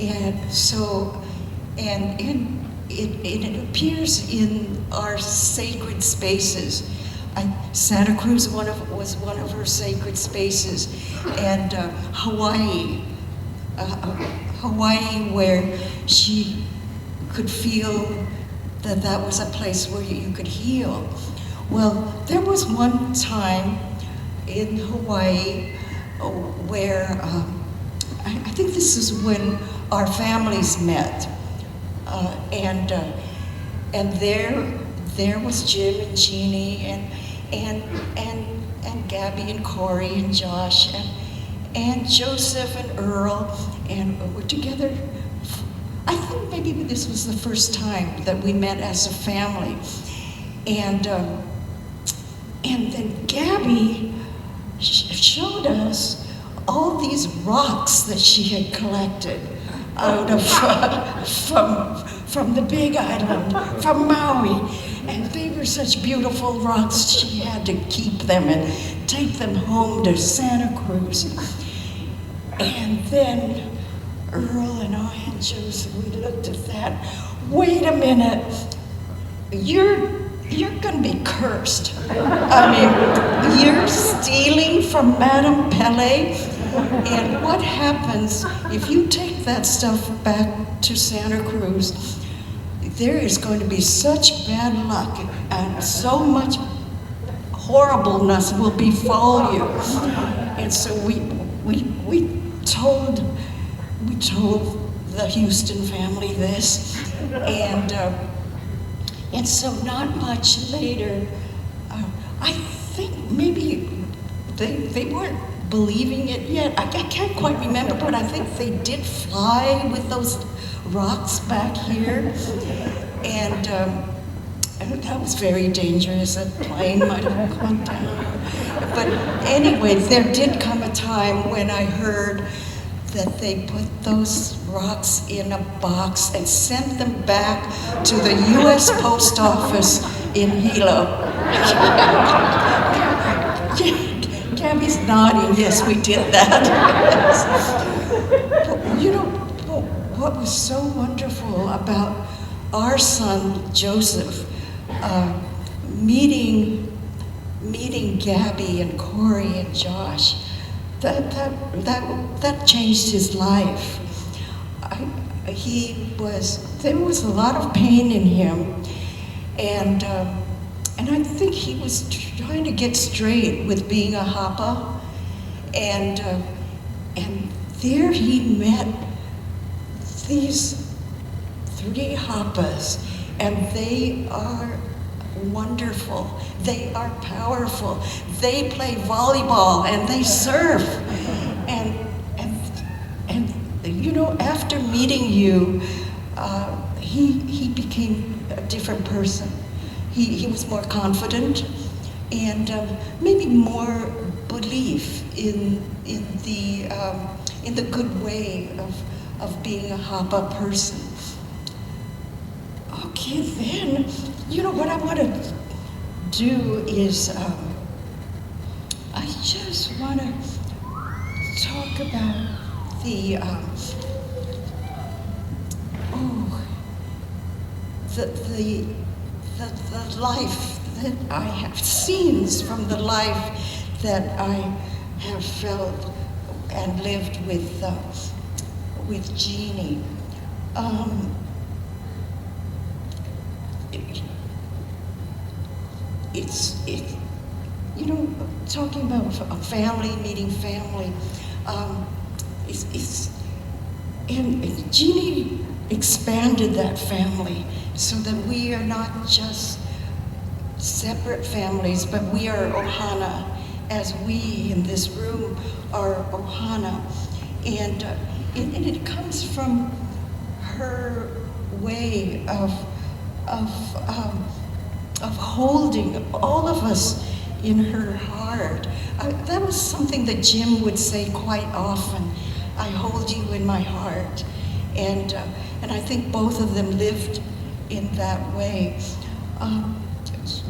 and so it appears in our sacred spaces. Santa Cruz was one of her sacred spaces, and Hawaii, where she could feel that was a place where you could heal. Well, there was one time in Hawaii where I think this is when our families met, and there was Jim and Jeannie and Gabby and Corey and Josh and Joseph and Earl, and we're together. I think maybe this was the first time that we met as a family, and then Gabby showed us all these rocks that she had collected out of from the Big Island, from Maui, and they were such beautiful rocks. She had to keep them and take them home to Santa Cruz. And then Earl and I and Joseph, we looked at that. Wait a minute, you're gonna be cursed. I mean, you're stealing from Madame Pele, and what happens if you take that stuff back to Santa Cruz? There is going to be such bad luck, and so much horribleness will befall you. And so we told the Houston family this, and so not much later, I think maybe they weren't believing it yet. I can't quite remember, but I think they did fly with those rocks back here, and that was very dangerous. A plane might have gone down. But anyway, there did come a time when I heard that they put those rocks in a box and sent them back to the U.S. Post Office in Hilo. Gabby's nodding, yes, we did that. But, what was so wonderful about our son, Joseph, meeting meeting Gabby and Corey and Josh, that changed his life. There was a lot of pain in him, and I think he was trying to get straight with being a Hapa, and there he met these 3 Hapas, and they are wonderful. They are powerful. They play volleyball and they surf, and you know, after meeting you, he became a different person. He was more confident, and maybe more belief in the good way of being a Hapa person. Okay, then, you know what I want to do is, I just want to talk about the life that I have, scenes from the life that I have felt and lived with Jeanne. You know, talking about a family, meeting family, and Jeanne expanded that family so that we are not just separate families, but we are OHANA, as we in this room are OHANA. And it comes from her way of holding all of us in her heart. That was something that Jim would say quite often. I hold you in my heart. And I think both of them lived in that way.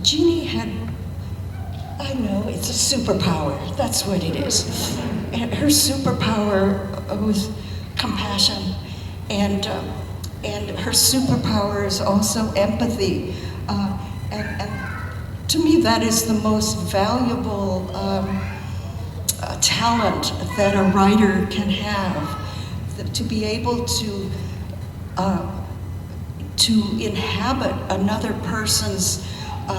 Jeanne had, I know, it's a superpower. That's what it is. And her superpower was compassion. And her superpower is also empathy. And to me, that is the most valuable talent that a writer can have, to be able to inhabit another person's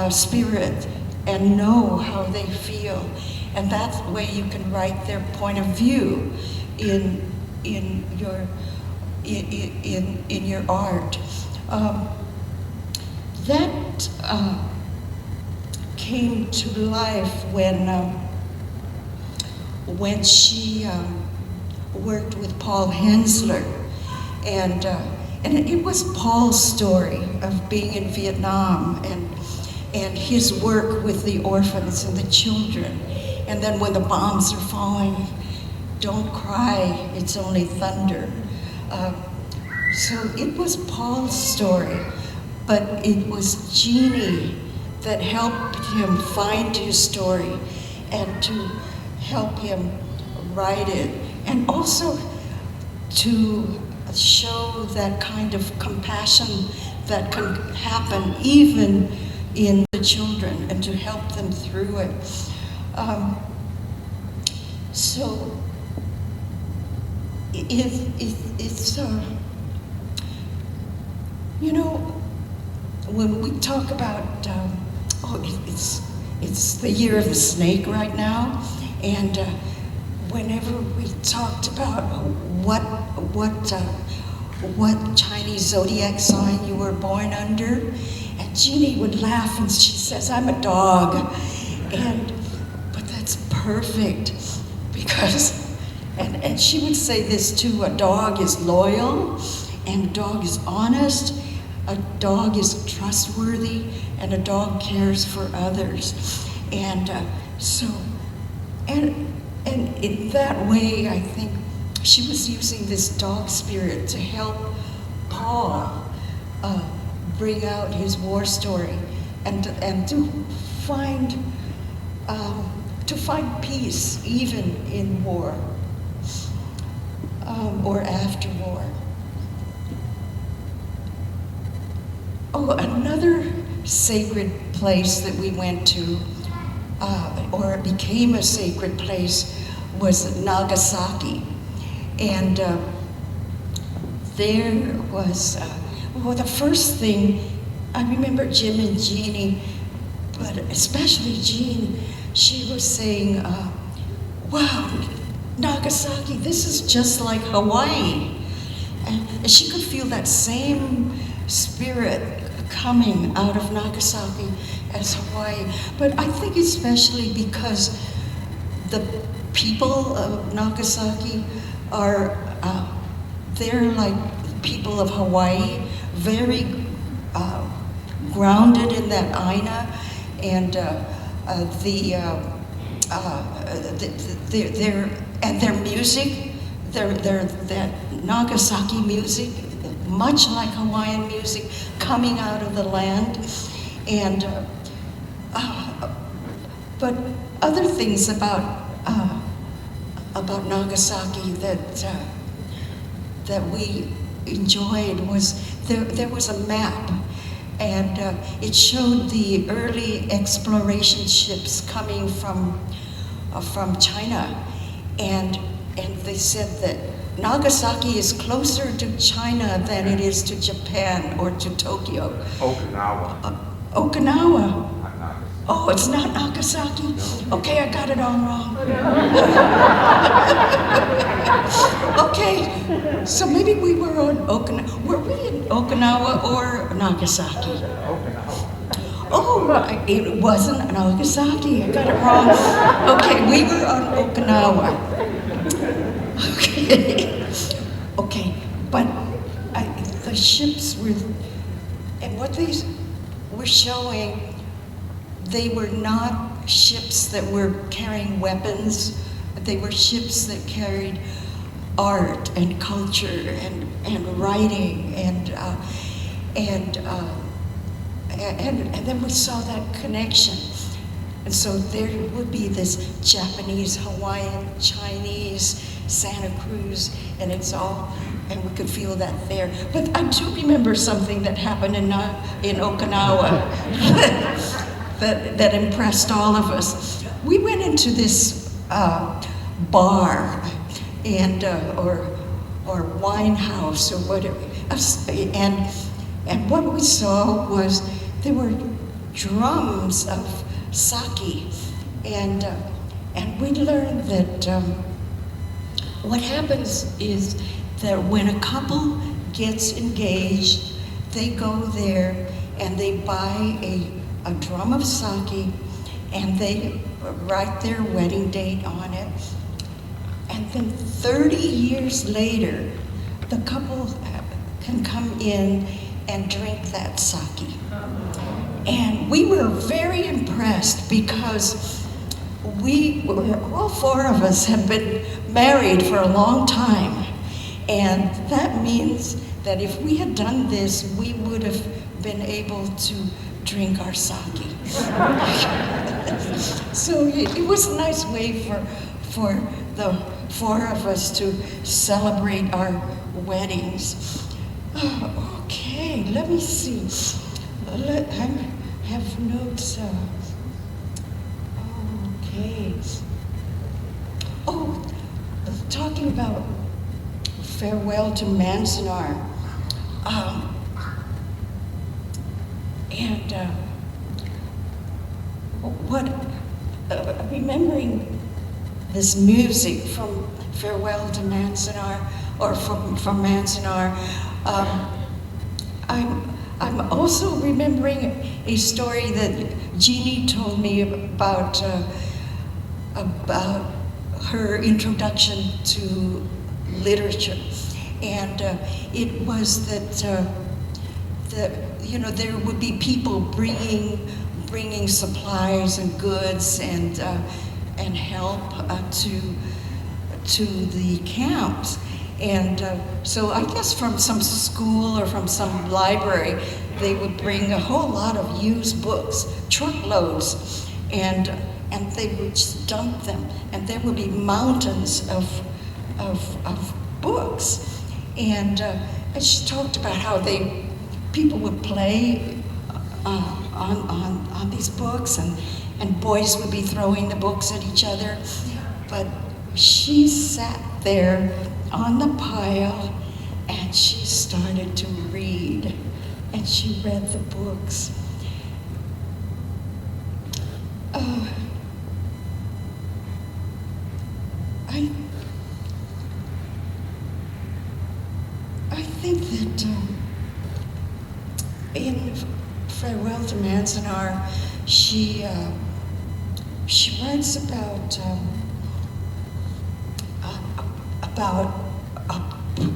spirit and know how they feel. And that's the way you can write their point of view in your art. That came to life when she worked with Paul Hensler, and it was Paul's story of being in Vietnam and his work with the orphans and the children. And then when the bombs are falling, don't cry, it's only thunder. So it was Paul's story, but it was Jeanne that helped him find his story and to help him write it, and also to show that kind of compassion that can happen even in the children and to help them through it. So it's you know, when we talk about it's the year of the snake right now, and whenever we talked about what Chinese zodiac sign you were born under, and Jeanne would laugh and she says, "I'm a dog," but that's perfect, because and she would say this too: a dog is loyal, and a dog is honest, a dog is trustworthy, and a dog cares for others. And and in that way, I think she was using this dog spirit to help Paul bring out his war story and to find peace even in war or after war. Oh, another sacred place that we went to or it became a sacred place, was Nagasaki. And there was, well, the first thing, I remember Jim and Jeannie, but especially Jeanne, she was saying, wow, Nagasaki, this is just like Hawaii. And she could feel that same spirit coming out of Nagasaki as Hawaii. But I think especially because the people of Nagasaki are, they're like people of Hawaii, very grounded in that aina, and their music, that Nagasaki music, much like Hawaiian music, coming out of the land, and but other things about Nagasaki that we enjoyed was there was a map, and it showed the early exploration ships coming from China, and they said that Nagasaki is closer to China than it is to Japan or to Tokyo. Okinawa. Okinawa. Oh, it's not Nagasaki? Okay, I got it all wrong. Okay, so maybe we were on Okinawa. Were we in Okinawa or Nagasaki? Okinawa. Oh, it wasn't Nagasaki. I got it wrong. Okay, we were on Okinawa. Okay. Okay, but the ships were, and what they were showing, they were not ships that were carrying weapons. They were ships that carried art and culture and writing and then we saw that connection. And so there would be this Japanese, Hawaiian, Chinese, Santa Cruz, and it's all, and we could feel that there. But I do remember something that happened in Okinawa that impressed all of us. We went into this bar and or wine house or whatever, and what we saw was there were drums of sake, and we learned that what happens is that when a couple gets engaged, they go there and they buy a drum of sake, and they write their wedding date on it, and then 30 years later, the couple can come in and drink that sake. And we were very impressed because all four of us have been married for a long time. And that means that if we had done this, we would have been able to drink our sake. So it was a nice way for the four of us to celebrate our weddings. Okay, let me see. I have notes. Okay. Oh, talking about Farewell to Manzanar. Remembering this music from Farewell to Manzanar, or from Manzanar, I'm also remembering a story that Jeannie told me about her introduction to literature, and it was that there would be people bringing supplies and goods and help to the camps. And so I guess from some school or from some library, they would bring a whole lot of used books, truckloads, and they would just dump them, and there would be mountains of books. And she talked about how people would play on these books, and boys would be throwing the books at each other. But she sat there on the pile and she started to read, and she read the books. I think that in Farewell to Manzanar, she writes about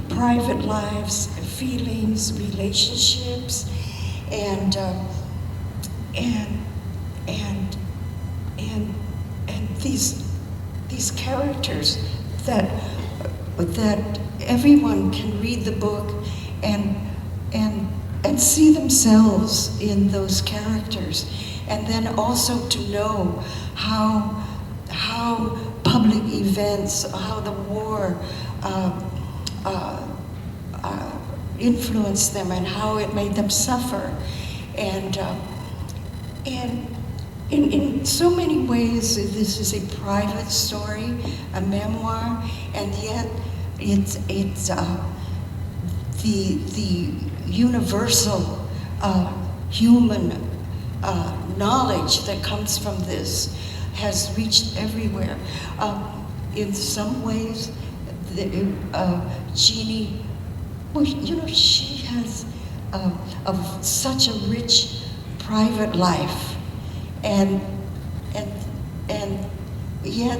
private lives, feelings, relationships, and these characters that everyone can read the book and see themselves in those characters, and then also to know how public events, how the war influenced them and how it made them suffer, and in so many ways this is a private story, a memoir, and yet it's the universal human knowledge that comes from this has reached everywhere. In some ways, Jeanne, well, she has such a rich private life, and yet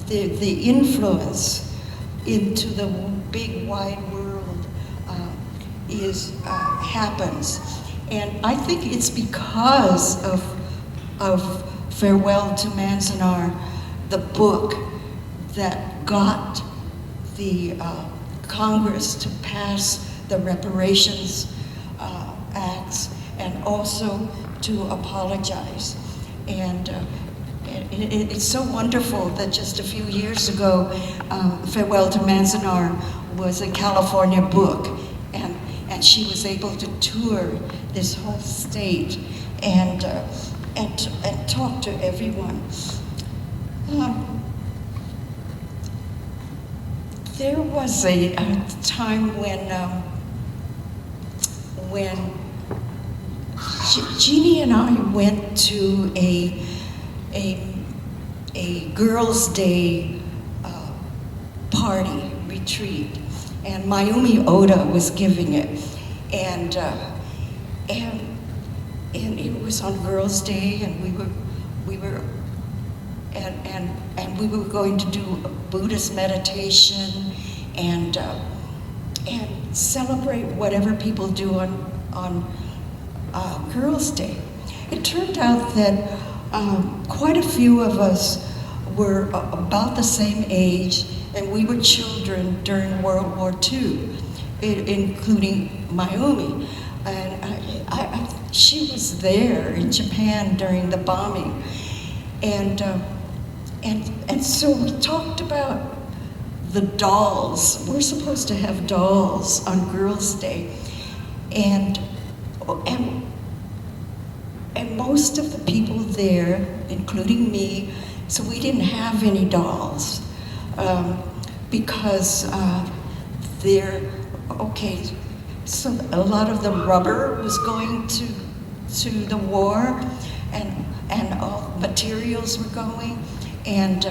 the influence into the big wide world happens, and I think it's because of Farewell to Manzanar, the book that got the Congress to pass the reparations acts, and also to apologize. And it's so wonderful that just a few years ago, Farewell to Manzanar was a California book, and she was able to tour this whole state and talk to everyone. There was a time when Jeanne and I went to a girls' day party retreat, and Mayumi Oda was giving it, and it was on Girls' Day, and we were going to do a Buddhist meditation and celebrate whatever people do on Girls' Day. It turned out that quite a few of us were about the same age, and we were children during World War II, including Mayumi. And she was there in Japan during the bombing, and so we talked about the dolls. We're supposed to have dolls on Girls' Day, and most of the people there, including me, so we didn't have any dolls because so a lot of the rubber was going to the war, and all materials were going, and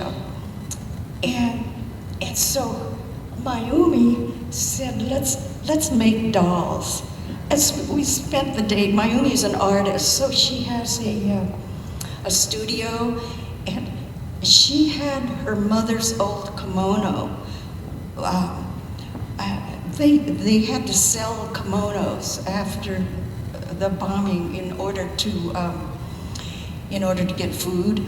so Mayumi said, let's make dolls. As we spent the day, Mayumi is an artist, so she has a studio, and she had her mother's old kimono. They had to sell kimonos after the bombing in order to get food,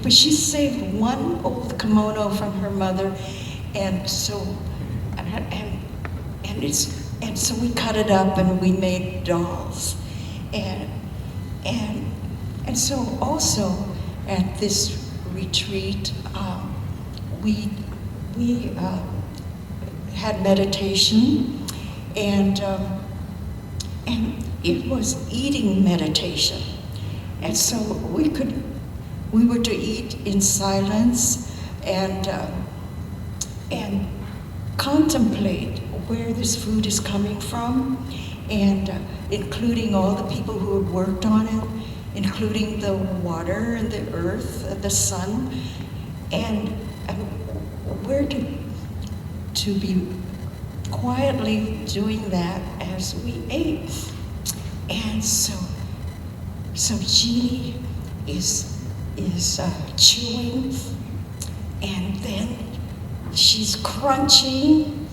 but she saved one old kimono from her mother, and so we cut it up and we made dolls, and so also at this retreat we had meditation, and and it was eating meditation. And so we were to eat in silence and contemplate where this food is coming from, and including all the people who had worked on it, including the water and the earth and the sun, and we're to be quietly doing that as we ate. And so Jeannie is chewing, and then she's crunching,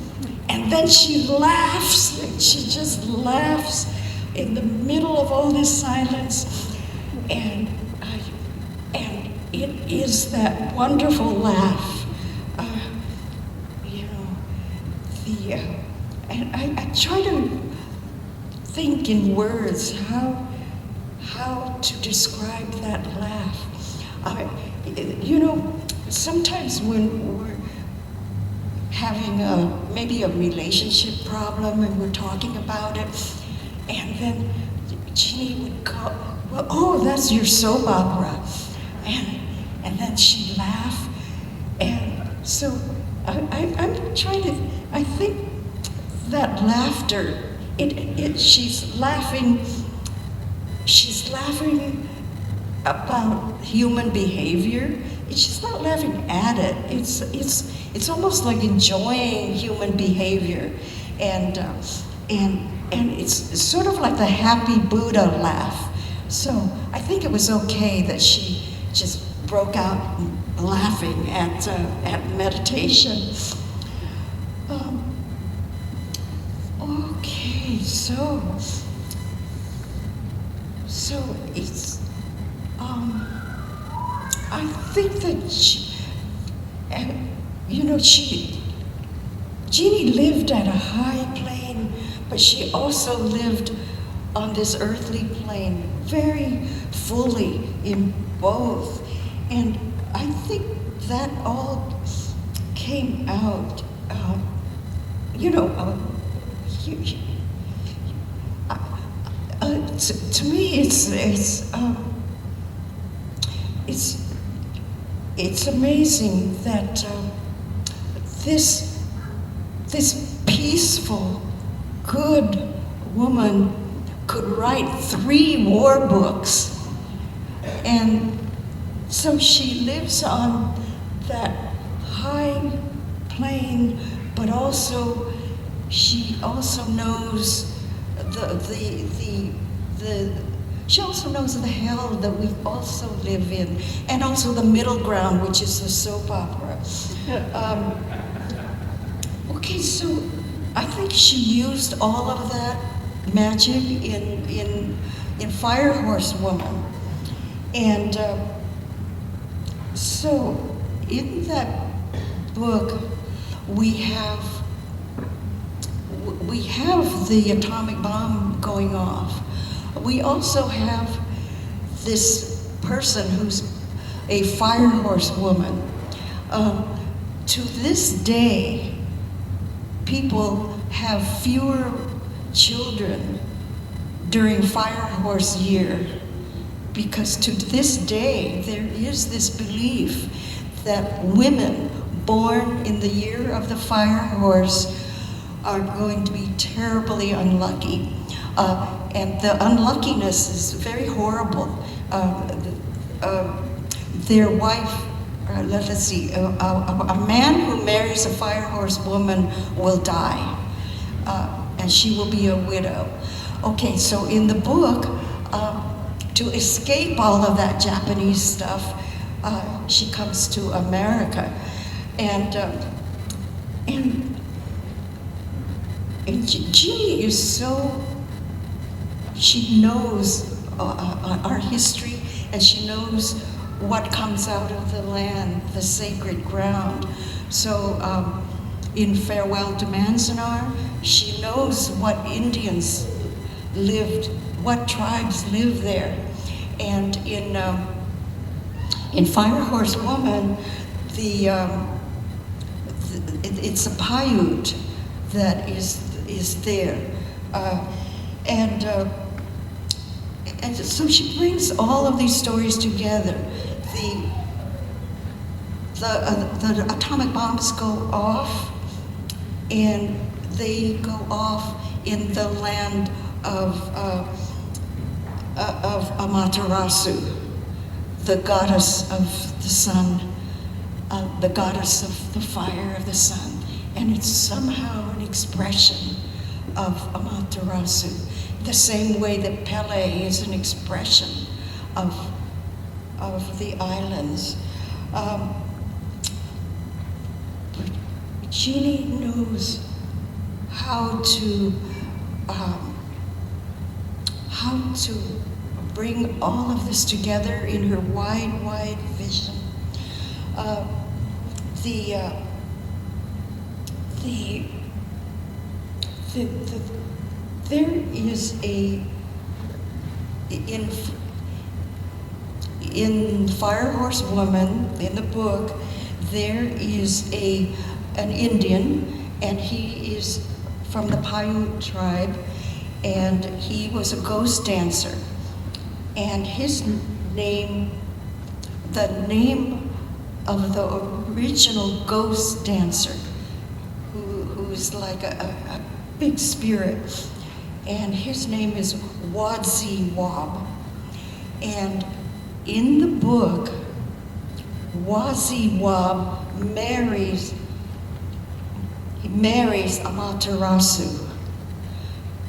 and then she laughs, and she just laughs in the middle of all this silence, and it is that wonderful laugh. And I try to think in words how to describe that laugh. Sometimes when we're having maybe a relationship problem and we're talking about it, and then Jeannie would go, well, oh, that's your soap opera. And then she'd laugh. And so I'm trying to, I think that laughter, she's laughing about human behavior. She's not laughing at it. It's almost like enjoying human behavior, and it's sort of like the happy Buddha laugh. So I think it was okay that she just broke out laughing at meditation. Okay, so it's I think that Jeannie lived at a high plane, but she also lived on this earthly plane very fully in both. And I think that all came out, to me it's amazing that this peaceful, good woman could write 3 war books. And so she lives on that high plane, but also she also knows she also knows the hell that we also live in, and also the middle ground, which is the soap opera. Okay, so I think she used all of that magic in Fire Horse Woman. And so in that book, we have the atomic bomb going off. We also have this person who's a fire horse woman. To this day, people have fewer children during Fire Horse Year, because to this day, there is this belief that women born in the year of the fire horse are going to be terribly unlucky. And the unluckiness is very horrible. Their wife, let's see, a man who marries a fire horse woman will die, and she will be a widow. Okay, so in the book, to escape all of that Japanese stuff, she comes to America, and Jeannie is so, she knows our history, and she knows what comes out of the land, the sacred ground. So in Farewell to Manzanar, she knows what Indians lived, what tribes lived there. And in Fire Horse Woman, it's a Paiute that is there. And so she brings all of these stories together. The atomic bombs go off, and they go off in the land of Amaterasu, the goddess of the sun, the goddess of the fire of the sun. And it's somehow an expression of Amaterasu, the same way that Pele is an expression of the islands. But Jeanne knows how to bring all of this together in her wide vision. There is in Fire Horse Woman, in the book, there is an Indian, and he is from the Paiute tribe, and he was a ghost dancer. And his name, the name of the original ghost dancer, who's like a big spirit, and his name is Wadzi Wab. And in the book, Wadzi Wab marries Amaterasu.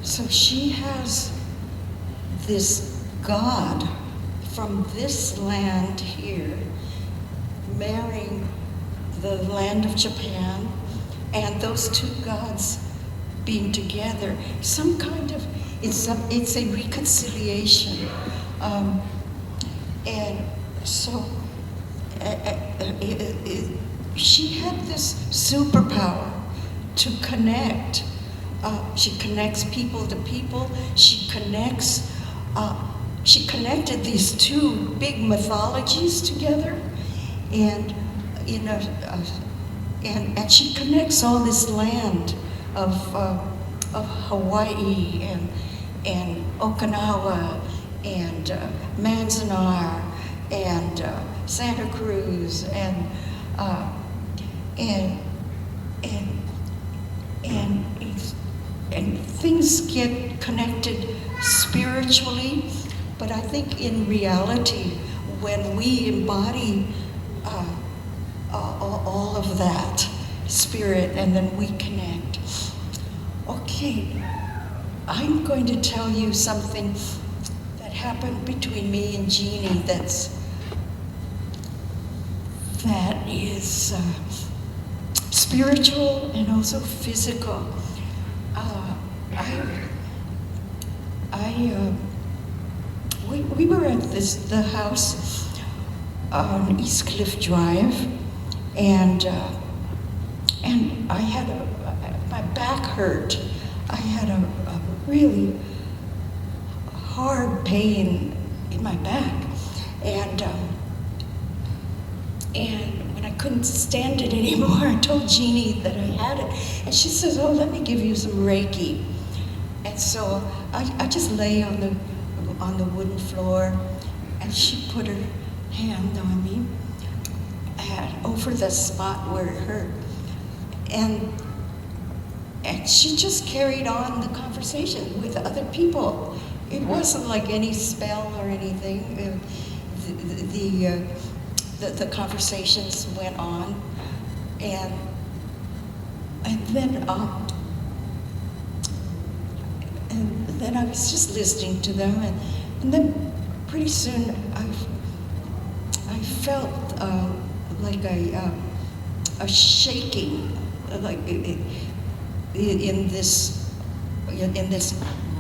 So she has this god from this land here marrying the land of Japan, and those two gods being together, some kind of, it's a reconciliation. And so she had this superpower to connect. She connects people to people. She connected these two big mythologies together, and and she connects all this land of Hawaii and Okinawa and Manzanar and Santa Cruz and things get connected spiritually, but I think in reality, when we embody all of that spirit and then we connect. Okay, I'm going to tell you something that happened between me and Jeanne that is spiritual and also physical. We were at the house on East Cliff Drive, and I had my back hurt. I had a really hard pain in my back, and when I couldn't stand it anymore, I told Jeanne that I had it, and she says, "Oh, let me give you some Reiki." And so I just lay on the wooden floor, and she put her hand on me over the spot where it hurt, and she just carried on the conversation with other people. It wasn't like any spell or anything. The conversations went on, and then I was just listening to them, and then pretty soon I felt like a shaking, like in this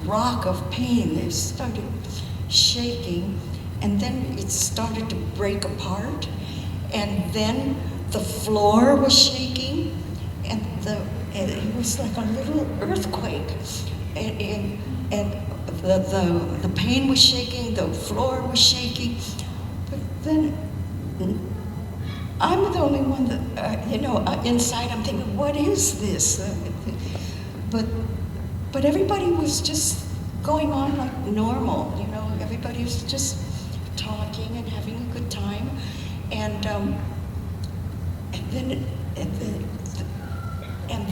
rock of pain. It started shaking, and then it started to break apart, and then the floor was shaking, and it was like a little earthquake, and the pain was shaking, the floor was shaking, but then I'm the only one that, inside I'm thinking, what is this? But everybody was just going on like normal, you know, everybody's just talking and having a good time. And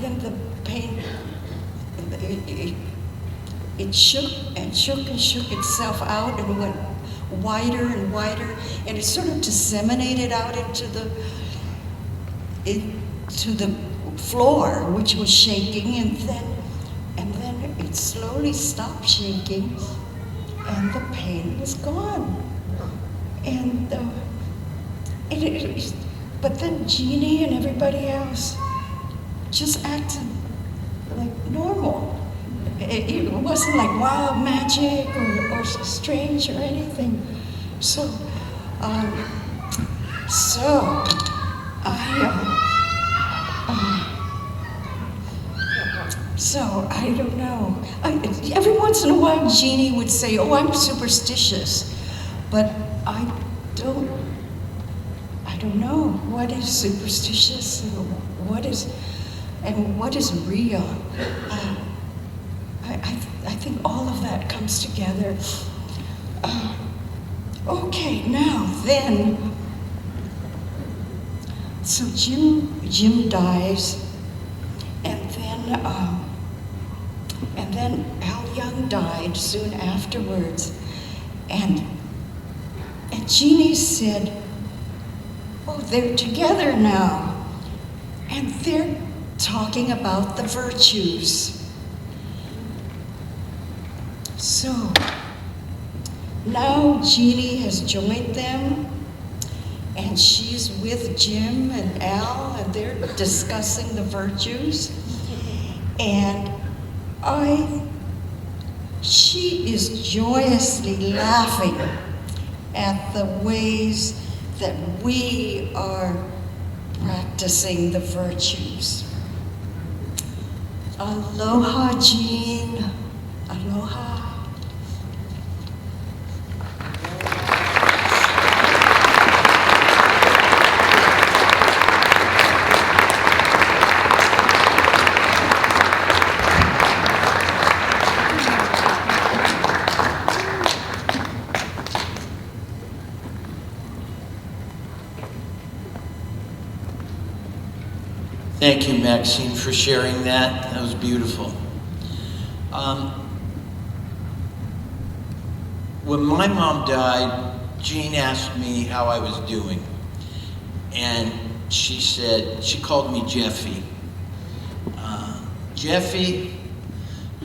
then the pain, it shook and shook and shook itself out and went wider and wider, and it sort of disseminated out into the floor, which was shaking, and then it slowly stopped shaking, and the pain was gone. And but then Jeannie and everybody else just acted like normal. It wasn't like wow, magic or strange or anything. So I don't know. Every once in a while, Jeannie would say, "Oh, I'm superstitious," but I don't know what is superstitious and what is real. I think all of that comes together. Okay, now then. So Jim dies, and then Al Young died soon afterwards, and Jeannie said, "Oh, they're together now, and they're talking about the virtues." So now Jeannie has joined them, and she's with Jim and Al, and they're discussing the virtues. And she is joyously laughing at the ways that we are practicing the virtues. Aloha, Jean. Aloha. Thank you, Maxine, for sharing that. That was beautiful. When my mom died, Jean asked me how I was doing. And she said, she called me Jeffy. Jeffy,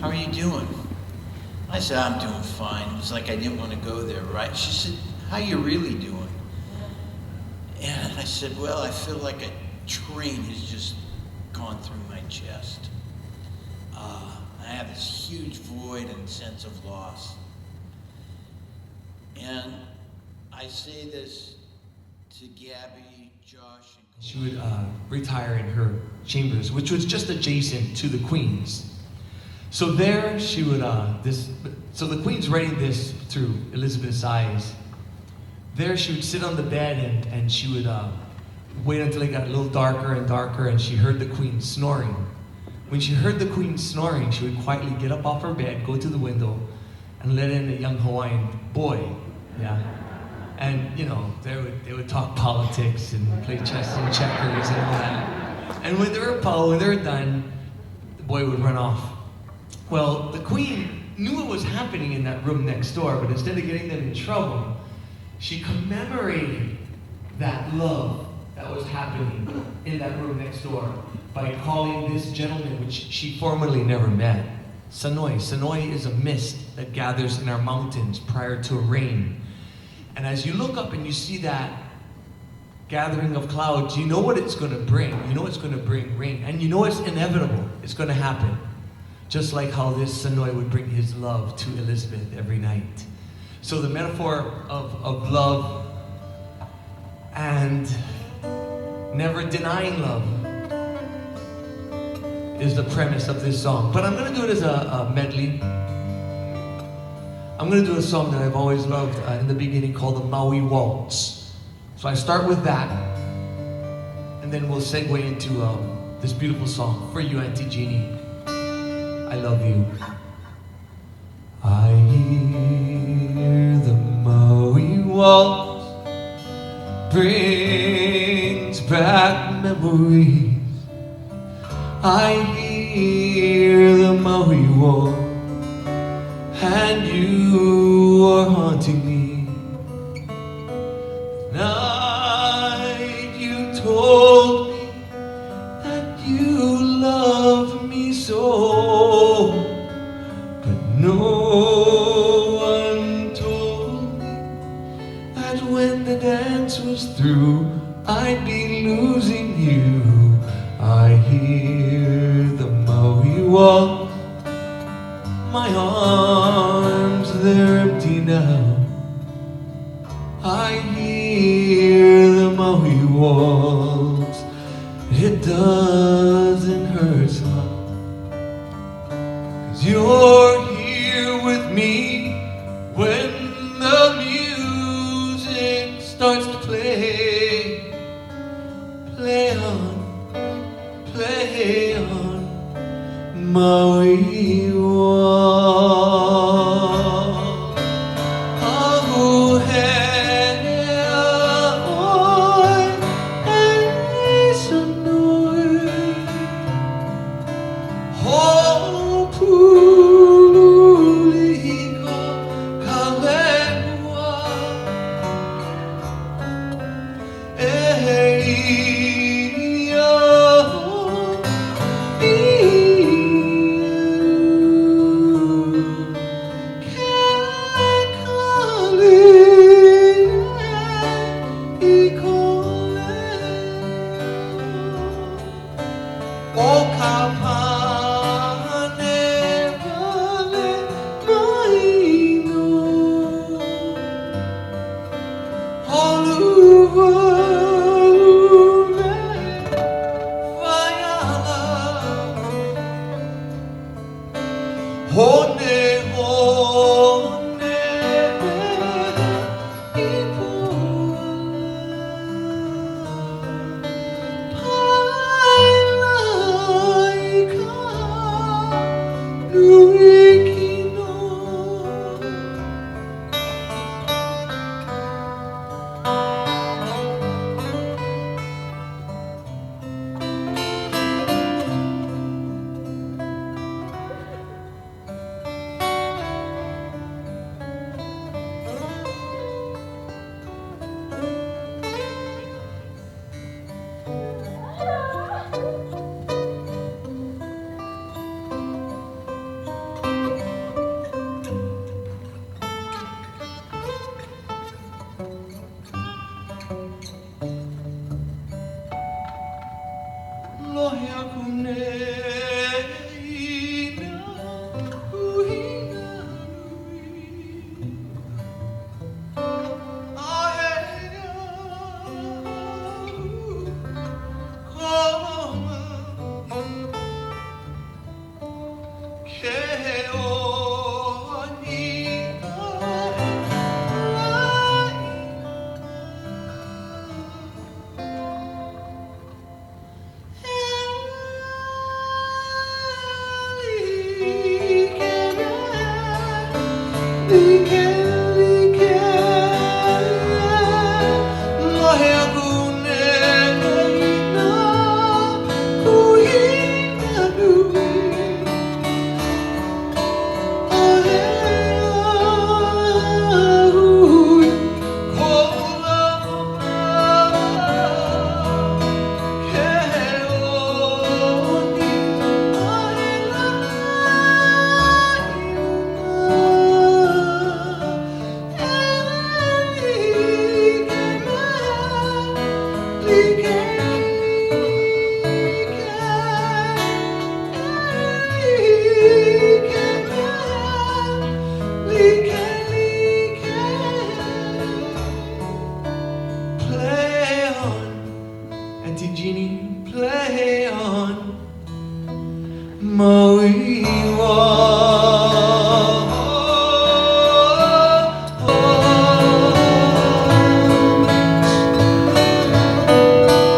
how are you doing? I said, I'm doing fine. It was like I didn't want to go there, right? She said, how you really doing? And I said, well, I feel like a train has just gone through my chest. I have this huge void and sense of loss. And I say this to Gabby, Josh, and She would retire in her chambers, which was just adjacent to the Queen's. So there she would, so the Queen's writing this through Elizabeth's eyes. There she would sit on the bed and she would wait until it got a little darker and darker, and she heard the Queen snoring. When she heard the Queen snoring, she would quietly get up off her bed, go to the window, and let in a young Hawaiian boy, yeah? And, you know, they would talk politics and play chess and checkers and all that. And when they were done, the boy would run off. Well, the Queen knew what was happening in that room next door, but instead of getting them in trouble, she commemorated that love that was happening in that room next door by calling this gentleman, which she formerly never met, Sanoi. Sanoi is a mist that gathers in our mountains prior to a rain. And as you look up and you see that gathering of clouds, you know what it's going to bring. You know it's going to bring rain. And you know it's inevitable. It's going to happen. Just like how this Sanoi would bring his love to Elizabeth every night. So the metaphor of love and never denying love is the premise of this song. But I'm going to do it as a medley. I'm going to do a song that I've always loved in the beginning called the Maui Waltz. So I start with that, and then we'll segue into this beautiful song for you, Auntie Jeannie. I love you. I hear the Maui waltz brings back memories. I hear the Maui waltz and you are haunting me. Night you told me that you loved me so, but no one told me that when the dance was through, I'd be losing you. I hear the Maui waltz, my arms, they're empty now. I hear the Maui waltz, it doesn't hurt some, 'cause you're here with me when the music starts to play. Play on, Maui waltz. Oh, hey, oh, hey, so oh, puligo, kalengua, hey,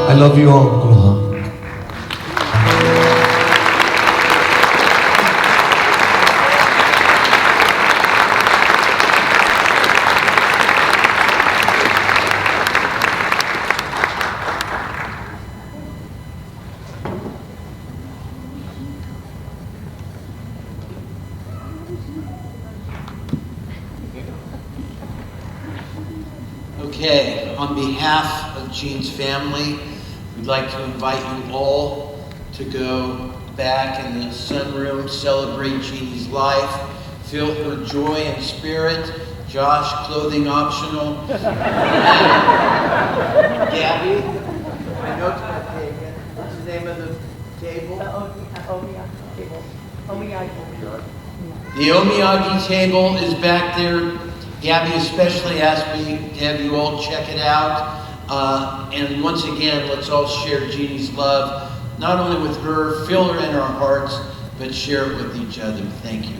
I love you all. Aloha. Okay, on behalf of Jeanne's family, we'd like to invite you all to go back in the sunroom, celebrate Jeanne's life, feel her joy and spirit. Josh, clothing optional. Gabby, my notes got taken. What's the name of the table? The Omiyagi table is back there. Gabby especially asked me to have you all check it out. And once again, let's all share Jeanne's love, not only with her, feel her in our hearts, but share it with each other. Thank you.